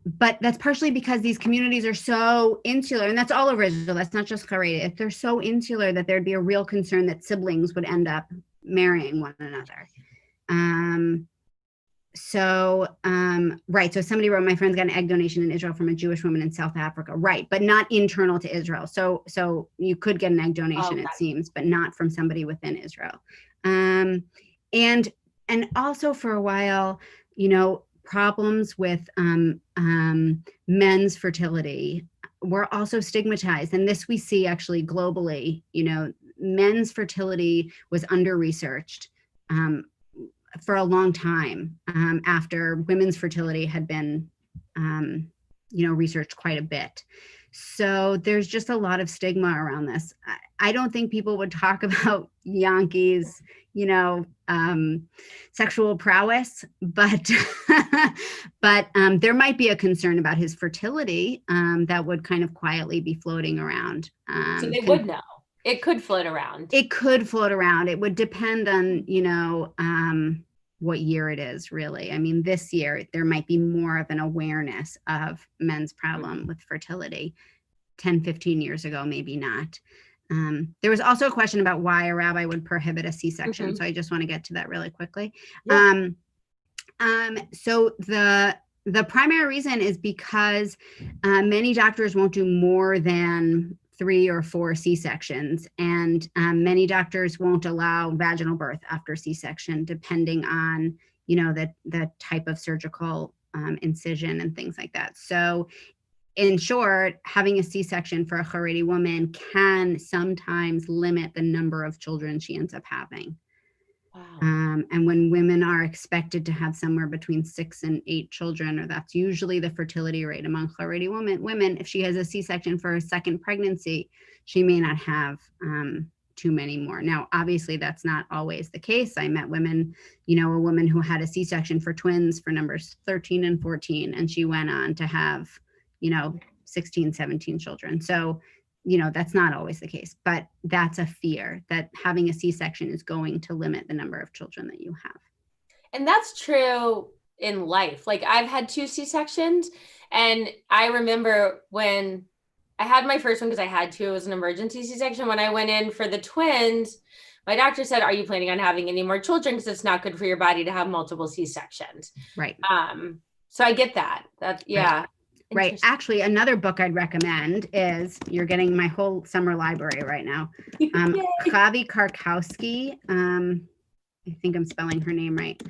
But that's partially because these communities are so insular, and that's all over Israel. That's not just Haredi. They're so insular that there'd be a real concern that siblings would end up marrying one another. right. So somebody wrote, my friend's got an egg donation in Israel from a Jewish woman in South Africa. Right. But not internal to Israel. So you could get an egg donation, it seems, but not from somebody within Israel. And also for a while, problems with men's fertility were also stigmatized. And this we see actually globally, men's fertility was under-researched for a long time after women's fertility had been, researched quite a bit. So there's just a lot of stigma around this. I don't think people would talk about Yankees, sexual prowess, but there might be a concern about his fertility that would kind of quietly be floating around. So they would know. It could float around. It could float around. It would depend on, what year it is, really. I mean, this year, there might be more of an awareness of men's problem with fertility. 10, 15 years ago, maybe not. There was also a question about why a rabbi would prohibit a C-section. So I just want to get to that really quickly. Yeah. So the primary reason is because many doctors won't do more than 3 or 4 C-sections, and many doctors won't allow vaginal birth after C-section, depending on, the type of surgical incision and things like that. So in short, having a C-section for a Haredi woman can sometimes limit the number of children she ends up having. Wow. And when women are expected to have somewhere between 6 and 8 children, or that's usually the fertility rate among Haredi women, if she has a C-section for a second pregnancy, she may not have too many more. Now, obviously, that's not always the case. I met women, a woman who had a C-section for twins for numbers 13 and 14, and she went on to have 16, 17 children. So, that's not always the case, but that's a fear that having a C-section is going to limit the number of children that you have. And that's true in life. Like, I've had 2 C-sections, and I remember when I had my first one, because I had to, it was an emergency C-section. When I went in for the twins, my doctor said, "Are you planning on having any more children? Because it's not good for your body to have multiple C-sections." Right. So I get that. Yeah. Right. Actually, another book I'd recommend is, you're getting my whole summer library right now. Chavi Karkowski. I think I'm spelling her name right.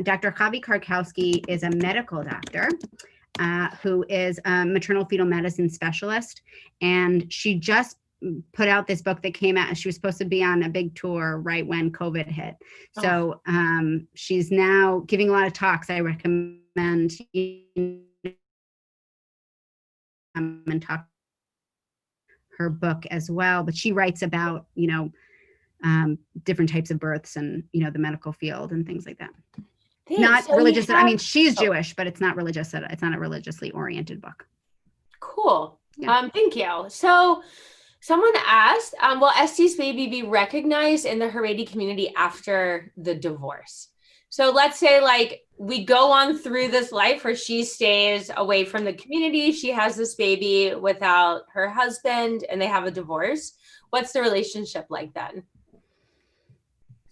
Dr. Chavi Karkowski is a medical doctor who is a maternal fetal medicine specialist. And she just put out this book that came out. She was supposed to be on a big tour right when COVID hit. So she's now giving a lot of talks. I recommend and talk her book as well, but she writes about different types of births and the medical field and things like that. Thanks. Not so religious. I mean, she's Jewish, but it's not religious. It's not a religiously oriented book. Cool. Yeah. Thank you. So someone asked, will Esti's baby be recognized in the Haredi community after the divorce? So let's say, like, we go on through this life where she stays away from the community. She has this baby without her husband, and they have a divorce. What's the relationship like then?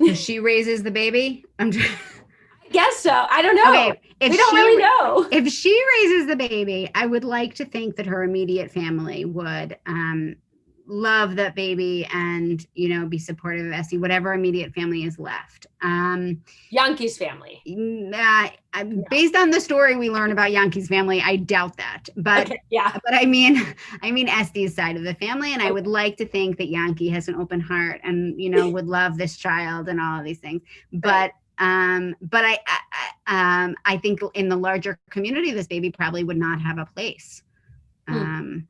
So she raises the baby? I guess so. I don't know. Okay, we don't really know. If she raises the baby, I would like to think that her immediate family would love that baby and be supportive of Esti, whatever immediate family is left. Yankee's family. Based on the story we learn about Yankee's family, I doubt that. But okay, yeah. But I mean Esti's side of the family, and I would like to think that Yankee has an open heart and would love this child and all of these things. But I think in the larger community, this baby probably would not have a place. And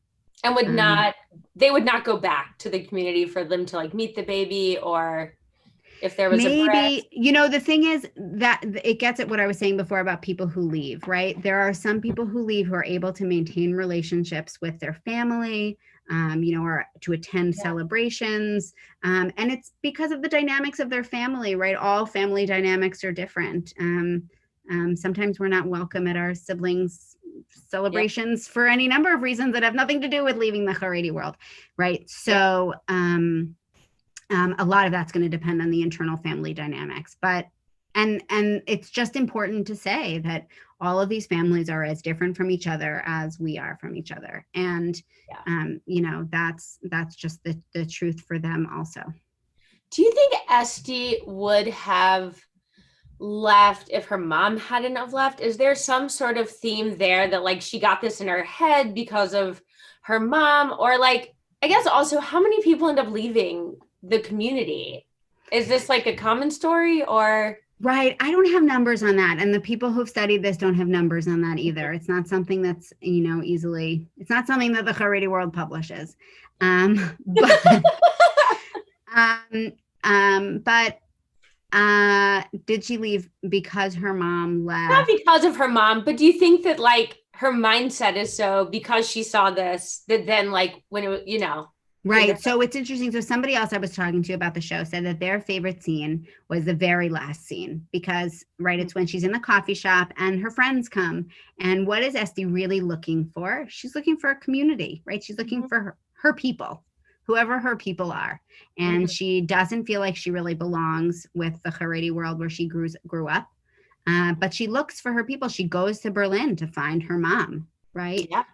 they would not go back to the community for them to like meet the baby, or if there was maybe, the thing is that it gets at what I was saying before about people who leave, right? There are some people who leave who are able to maintain relationships with their family, or to attend celebrations. And it's because of the dynamics of their family, right? All family dynamics are different. Sometimes we're not welcome at our siblings' celebrations for any number of reasons that have nothing to do with leaving the Haredi world, right? So a lot of that's going to depend on the internal family dynamics. But And it's just important to say that all of these families are as different from each other as we are from each other. And, you know, that's just the truth for them also. Do you think Esty would have left if her mom hadn't have left? Is there some sort of theme there that like she got this in her head because of her mom? Or like, I guess also how many people end up leaving the community? Is this like a common story or? Right. I don't have numbers on that. And the people who've studied this don't have numbers on that either. It's not something that's, you know, it's not something that the Haredi world publishes. But, did she leave because her mom left? Not because of her mom, but do you think that like her mindset is so because she saw this that then like when it was, you know? Right. So it's interesting. So somebody else I was talking to about the show said that their favorite scene was the very last scene because, right, it's when she's in the coffee shop and her friends come. And what is Esty really looking for? She's looking for a community, right? She's looking for her people, whoever her people are. And she doesn't feel like she really belongs with the Haredi world where she grew up. But she looks for her people. She goes to Berlin to find her mom, right? Yeah.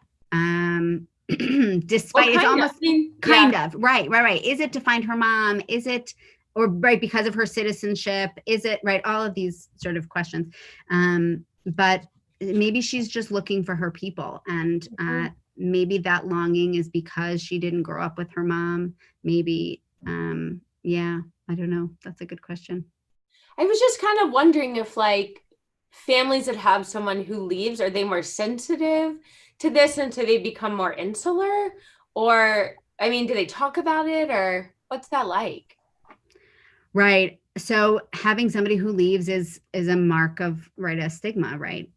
Despite it's almost kind of right. Is it to find her mom? Is it, or right, because of her citizenship? Is it right? All of these sort of questions. But maybe she's just looking for her people. And maybe that longing is because she didn't grow up with her mom. Maybe, yeah, I don't know. That's a good question. I was just kind of wondering if like families that have someone who leaves, are they more sensitive to this and so they become more insular? Or, I mean, do they talk about it or what's that like? Right. So having somebody who leaves is a mark of, right, a stigma, right?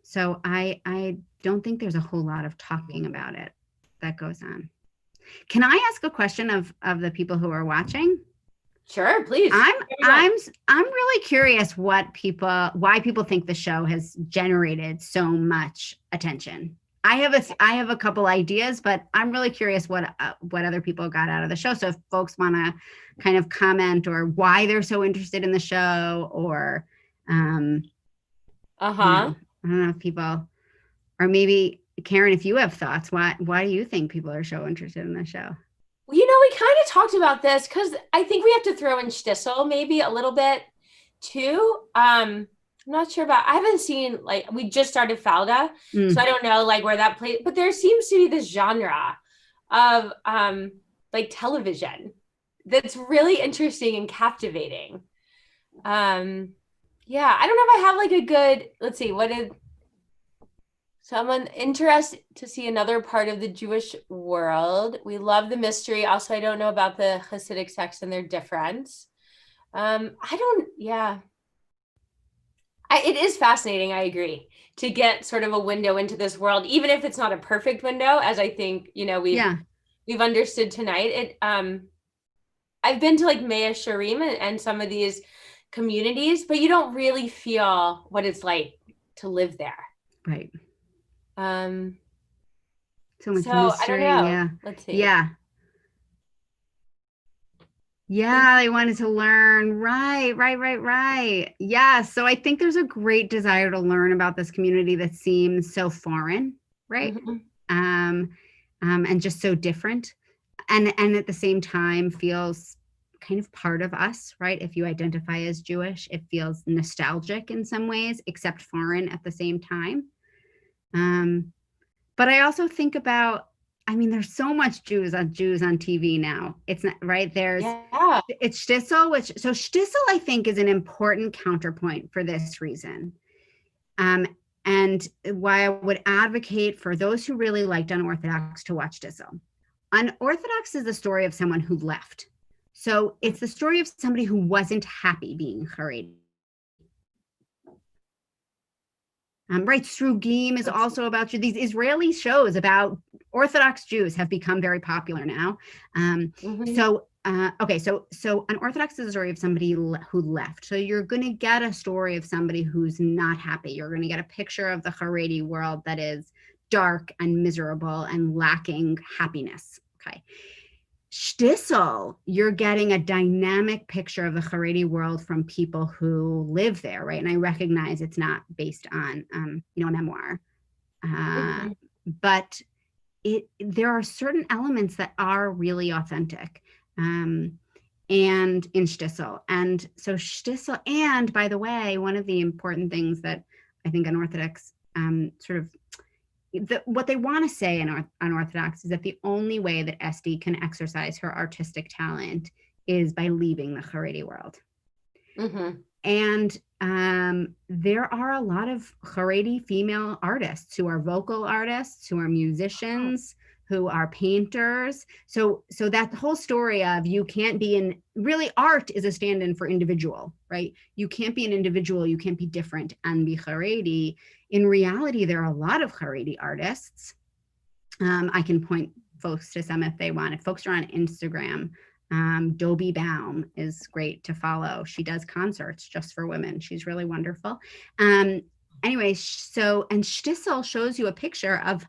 So I don't think there's a whole lot of talking about it that goes on. Can I ask a question of the people who are watching? Sure, please. I'm really curious why people think the show has generated so much attention. I have a couple ideas, but I'm really curious what other people got out of the show. So if folks want to kind of comment or why they're so interested in the show, or you know, I don't know if people, or maybe Karen, if you have thoughts, why do you think people are so interested in the show? Well, you know, we kind of talked about this because I think we have to throw in Shtisel maybe a little bit too. I'm not sure about, I haven't seen, like, we just started Falda, so I don't know like where that plays, but there seems to be this genre of like television that's really interesting and captivating. Yeah, I don't know if I have like a good, let's see, what did someone interested to see another part of the Jewish world? We love the mystery. Also, I don't know about the Hasidic sects and their difference. It is fascinating, I agree, to get sort of a window into this world, even if it's not a perfect window, as I think, you know, we've understood tonight. I've been to like Mea Shearim and some of these communities, but you don't really feel what it's like to live there. Right. So much mystery. I don't know. Yeah. Let's see. Yeah, they wanted to learn. Right. Yeah. So I think there's a great desire to learn about this community that seems so foreign, right? And just so different. And at the same time feels kind of part of us, right? If you identify as Jewish, it feels nostalgic in some ways, except foreign at the same time. But I also think about, I mean, there's so much Jews on TV now. It's not right. It's Shtisel, so Shtisel, I think, is an important counterpoint for this reason. And why I would advocate for those who really liked Unorthodox to watch Shtisel. Unorthodox is the story of someone who left. So it's the story of somebody who wasn't happy being Haredi. Right, Srugim is also about these Israeli shows about Orthodox Jews have become very popular now. So Unorthodox is a story of somebody who left. So you're going to get a story of somebody who's not happy. You're going to get a picture of the Haredi world that is dark and miserable and lacking happiness. Okay. Shtisel, you're getting a dynamic picture of the Haredi world from people who live there, right? And I recognize it's not based on, a memoir, but there are certain elements that are really authentic, and in Shtisel. And so Shtisel, and by the way, one of the important things that I think Unorthodox what they want to say in Unorthodox is that the only way that Esti can exercise her artistic talent is by leaving the Haredi world. And there are a lot of Haredi female artists who are vocal artists, who are musicians, who are painters. So that whole story of you can't be really art is a stand-in for individual, right? You can't be an individual, you can't be different and be Haredi. In reality, there are a lot of Haredi artists. I can point folks to some if they want. If folks are on Instagram, Dobie Baum is great to follow. She does concerts just for women. She's really wonderful. Anyway, and Shtisel shows you a picture of,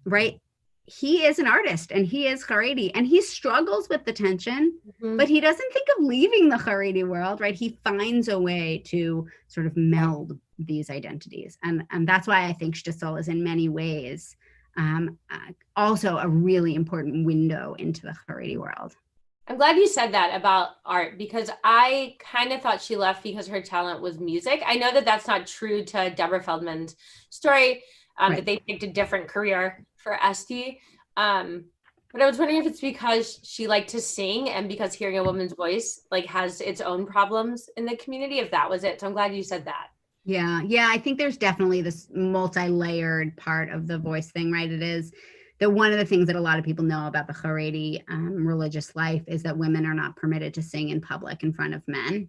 right, he is an artist and he is Haredi and he struggles with the tension, but he doesn't think of leaving the Haredi world, right? He finds a way to sort of meld these identities. And that's why I think Shtisel is in many ways also a really important window into the Haredi world. I'm glad you said that about art, because I kind of thought she left because her talent was music. I know that that's not true to Deborah Feldman's story, right, that they picked a different career for Esti. But I was wondering if it's because she liked to sing and because hearing a woman's voice like has its own problems in the community, if that was it. So I'm glad you said that. Yeah, I think there's definitely this multi-layered part of the voice thing, right? It is that one of the things that a lot of people know about the Haredi religious life is that women are not permitted to sing in public in front of men.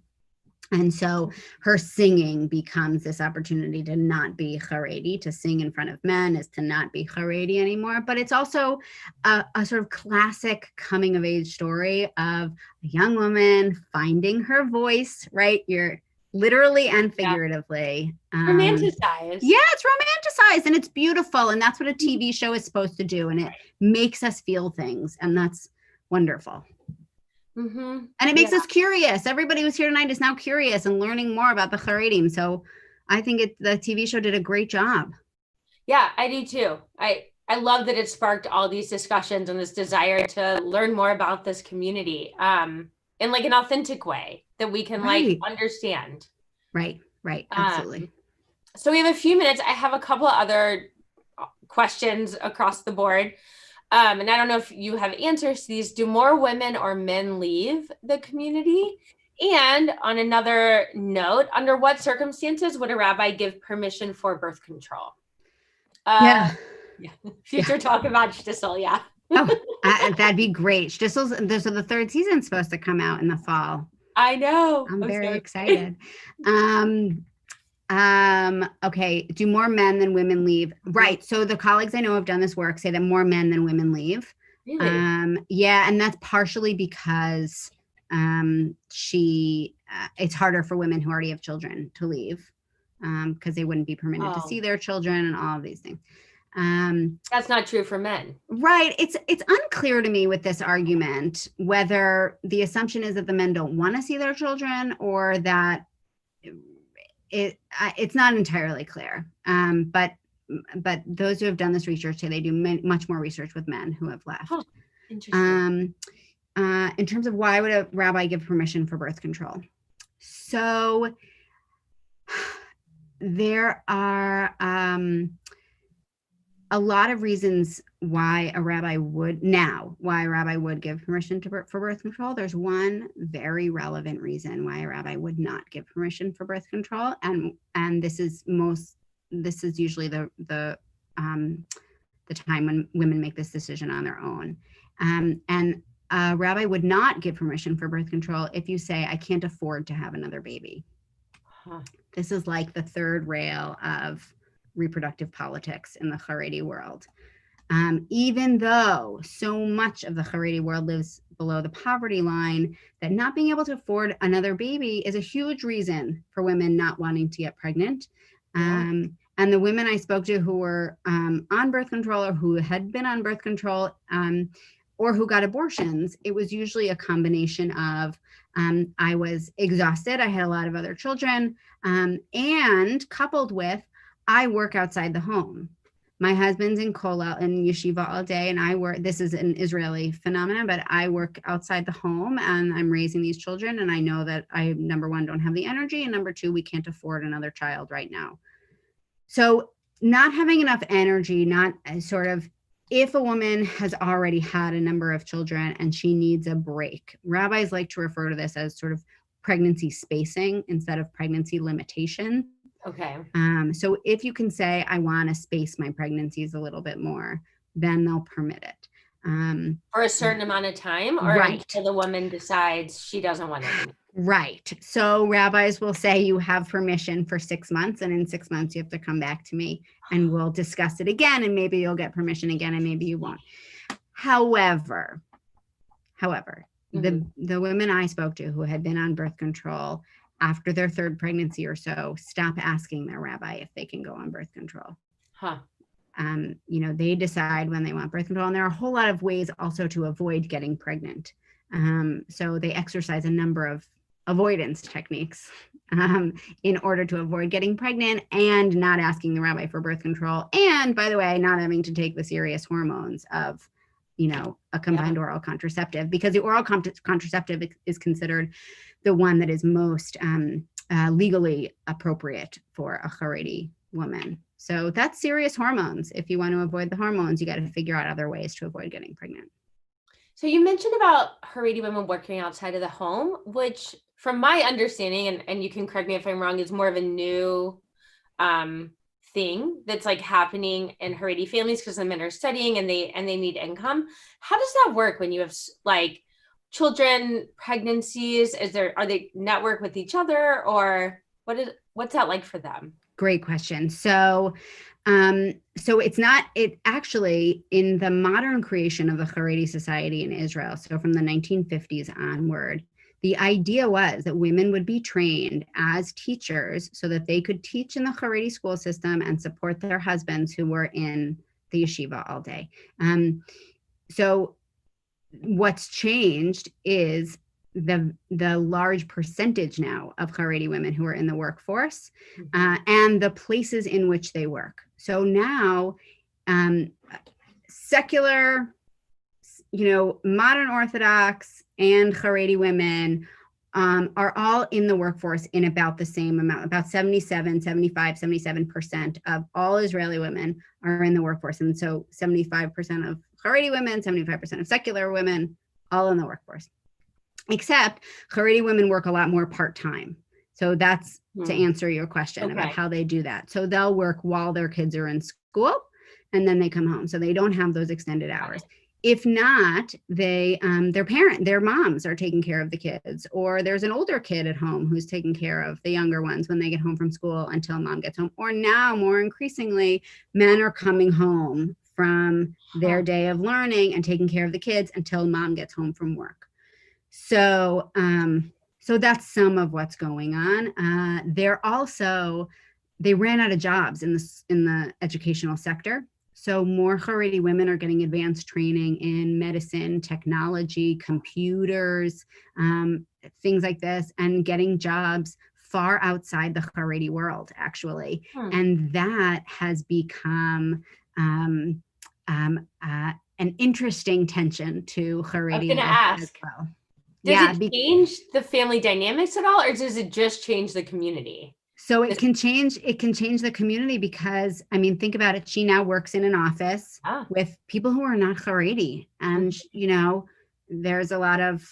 And so her singing becomes this opportunity to not be Haredi. To sing in front of men is to not be Haredi anymore. But it's also a sort of classic coming of age story of a young woman finding her voice, right? You're literally and figuratively. Romanticized. Yeah, it's romanticized and it's beautiful. And that's what a TV show is supposed to do. And it makes us feel things. And that's wonderful. And it makes us curious. Everybody who's here tonight is now curious and learning more about the Haredim. So I think the TV show did a great job. Yeah, I do too. I love that it sparked all these discussions and this desire to learn more about this community in like an authentic way that we can like understand. Right. Absolutely. So we have a few minutes. I have a couple other questions across the board. And I don't know if you have answers to these. Do more women or men leave the community? And on another note, under what circumstances would a rabbi give permission for birth control? Future talk about Shtisel, that'd be great. Shtisel's, so the third season's supposed to come out in the fall. I know. I'm very excited. Okay. Do more men than women leave? Right. So the colleagues I know have done this work say that more men than women leave. Really? And that's partially because it's harder for women who already have children to leave because they wouldn't be permitted to see their children and all of these things. That's not true for men. Right. It's unclear to me with this argument whether the assumption is that the men don't want to see their children or that it's not entirely clear. But those who have done this research say they do much more research with men who have left. Oh, interesting. In terms of why would a rabbi give permission for birth control? So there are a lot of reasons why a rabbi would give permission for birth control. There's one very relevant reason why a rabbi would not give permission for birth control, and this is usually the time when women make this decision on their own. And a rabbi would not give permission for birth control if you say, I can't afford to have another baby. This is like the third rail of reproductive politics in the Haredi world. Even though so much of the Haredi world lives below the poverty line, that not being able to afford another baby is a huge reason for women not wanting to get pregnant. And the women I spoke to who were on birth control or who had been on birth control or who got abortions, it was usually a combination of I was exhausted, I had a lot of other children, and coupled with I work outside the home. My husband's in kollel and yeshiva all day, and I work. This is an Israeli phenomenon, but I work outside the home, and I'm raising these children, and I know that I, number one, don't have the energy, and number two, we can't afford another child right now. So not having enough energy, not sort of, if a woman has already had a number of children and she needs a break, rabbis like to refer to this as sort of pregnancy spacing instead of pregnancy limitation. Okay. So if you can say, I want to space my pregnancies a little bit more, then they'll permit it. For a certain amount of time, or right. until the woman decides she doesn't want it. Right. So rabbis will say you have permission for 6 months, and in 6 months you have to come back to me and we'll discuss it again, and maybe you'll get permission again and maybe you won't. However, the women I spoke to who had been on birth control after their third pregnancy or so stop asking their rabbi if they can go on birth control. Huh. They decide when they want birth control, and there are a whole lot of ways also to avoid getting pregnant. So they exercise a number of avoidance techniques in order to avoid getting pregnant and not asking the rabbi for birth control. And by the way, not having to take the serious hormones of, a combined oral contraceptive, because the oral contraceptive is considered the one that is most legally appropriate for a Haredi woman. So that's serious hormones. If you want to avoid the hormones, you got to figure out other ways to avoid getting pregnant. So you mentioned about Haredi women working outside of the home, which from my understanding, and you can correct me if I'm wrong, is more of a new thing that's like happening in Haredi families because the men are studying and they need income. How does that work when you have like children, pregnancies? Are they network with each other, or what's that like for them? Great question. So it actually, in the modern creation of the Haredi society in Israel, so from the 1950s onward, the idea was that women would be trained as teachers so that they could teach in the Haredi school system and support their husbands who were in the yeshiva all day. So what's changed is the large percentage now of Haredi women who are in the workforce and the places in which they work. So now secular, modern Orthodox and Haredi women are all in the workforce in about the same amount. About 77% of all Israeli women are in the workforce. And so 75% of Haredi women, 75% of secular women, all in the workforce. Except Haredi women work a lot more part-time. So that's to answer your question about how they do that. So they'll work while their kids are in school and then they come home. So they don't have those extended hours. If not, their moms are taking care of the kids, or there's an older kid at home who's taking care of the younger ones when they get home from school until mom gets home. Or now, more increasingly, men are coming home from their day of learning and taking care of the kids until mom gets home from work. So that's some of what's going on. They ran out of jobs in the educational sector. So more Haredi women are getting advanced training in medicine, technology, computers, things like this, and getting jobs far outside the Haredi world, actually. And that has become an interesting tension to Haredi as well. Does it change the family dynamics at all, or does it just change the community? So it can change the community because, think about it. She now works in an office with people who are not Haredi. And, there's a lot of,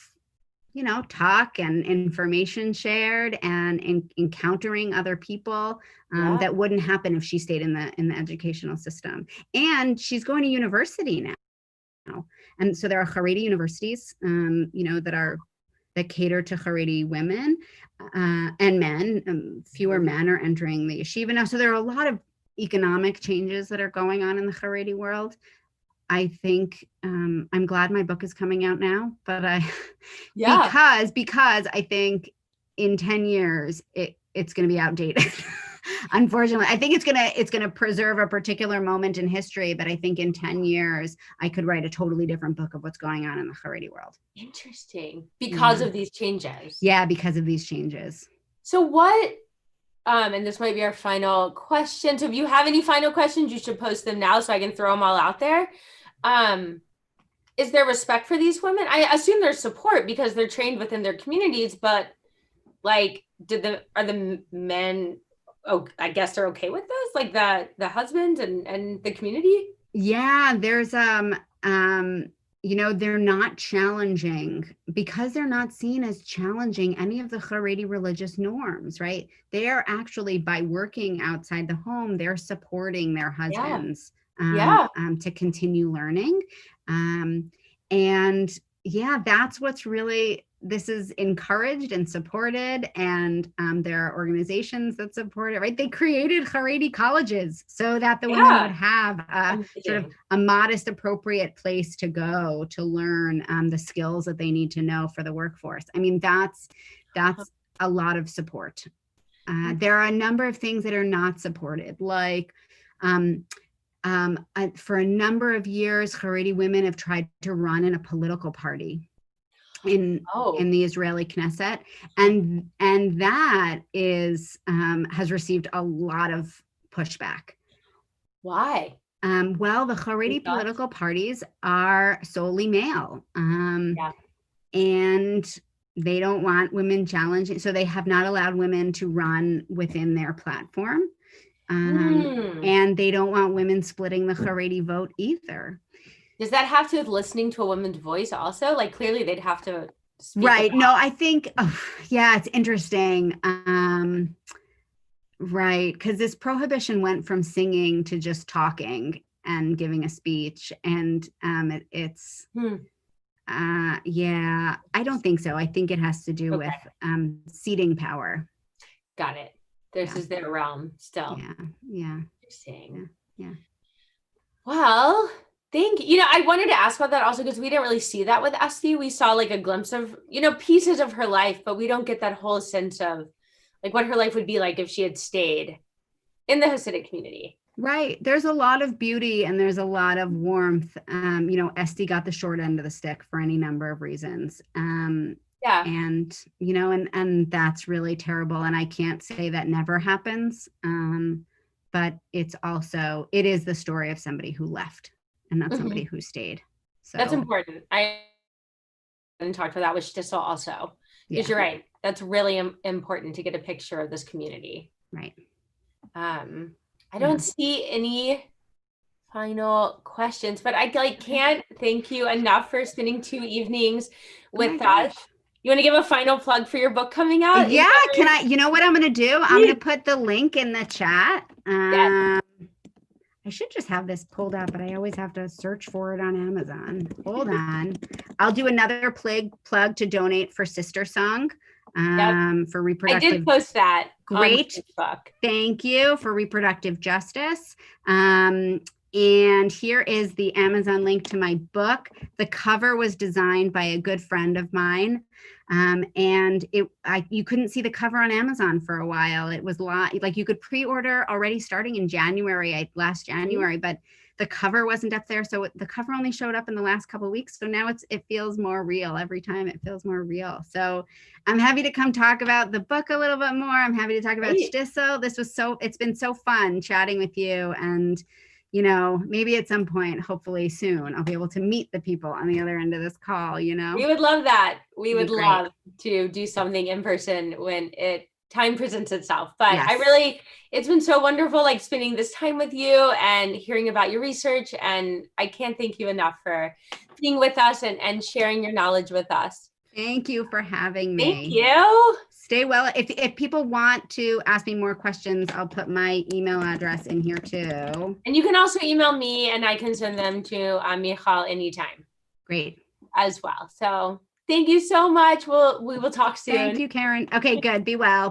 talk and information shared and encountering other people that wouldn't happen if she stayed in the educational system. And she's going to university now. And so there are Haredi universities, that cater to Haredi women and men. Fewer men are entering the yeshiva now. So there are a lot of economic changes that are going on in the Haredi world. I think I'm glad my book is coming out now, but because I think in 10 years it's going to be outdated. Unfortunately, I think it's gonna preserve a particular moment in history, but I think in 10 years, I could write a totally different book of what's going on in the Haredi world. Interesting. Because of these changes. Yeah, because of these changes. So what, and this might be our final question. So if you have any final questions, you should post them now so I can throw them all out there. Is there respect for these women? I assume there's support because they're trained within their communities, but like, are the men, I guess they're okay with this? Like the husbands and the community? Yeah, there's, they're not challenging because they're not seen as challenging any of the Haredi religious norms, right? They are actually, by working outside the home, they're supporting their husbands to continue learning. And yeah, that's what's really, this is encouraged and supported, and there are organizations that support it, right? They created Haredi colleges so that the women would have sort of a modest, appropriate place to go to learn the skills that they need to know for the workforce. I mean, that's a lot of support. There are a number of things that are not supported, like for a number of years, Haredi women have tried to run in a political party in the Israeli Knesset, and that is has received a lot of pushback. Why? Well, the Haredi political parties are solely male, and they don't want women challenging, so they have not allowed women to run within their platform, and they don't want women splitting the Haredi vote either. Does that have to do with listening to a woman's voice also? Like, clearly they'd have to speak right. about. No, I think, it's interesting. Right. Because this prohibition went from singing to just talking and giving a speech. And it's, I don't think so. I think it has to do with seating power. Got it. This is their realm still. Yeah. Interesting. Yeah. Well, I wanted to ask about that also because we didn't really see that with Esty. We saw like a glimpse of, pieces of her life, but we don't get that whole sense of like what her life would be like if she had stayed in the Hasidic community. Right. There's a lot of beauty and there's a lot of warmth. Esty got the short end of the stick for any number of reasons. And, and that's really terrible. And I can't say that never happens. But it is the story of somebody who left and not somebody who stayed. So that's important. I didn't talk about that with Shtisel also, because you're right. That's really important to get a picture of this community. Right. I don't see any final questions, but I can't thank you enough for spending 2 evenings with us. You want to give a final plug for your book coming out? Yeah. Can I, you know what I'm going to do? I'm going to put the link in the chat. I should just have this pulled up, but I always have to search for it on Amazon. Hold on. I'll do another plug to donate for Sister Song for reproductive. I did post that. Great. On Facebook. Thank you for reproductive justice. And here is the Amazon link to my book. The cover was designed by a good friend of mine. And you couldn't see the cover on Amazon for a while. It was like you could pre-order already starting in last January, but the cover wasn't up there. So the cover only showed up in the last couple of weeks. So now it feels more real. Every time it feels more real. So I'm happy to come talk about the book a little bit more. I'm happy to talk about Shtisel. It's been so fun chatting with you, and maybe at some point, hopefully soon, I'll be able to meet the people on the other end of this call, We would love that. We would love to do something in person when time presents itself. But it's been so wonderful, spending this time with you and hearing about your research. And I can't thank you enough for being with us and sharing your knowledge with us. Thank you for having me. Thank you. Stay well. If people want to ask me more questions, I'll put my email address in here too. And you can also email me and I can send them to Michal anytime. Great. As well. So thank you so much. We will talk soon. Thank you, Karen. Okay, good. Be well.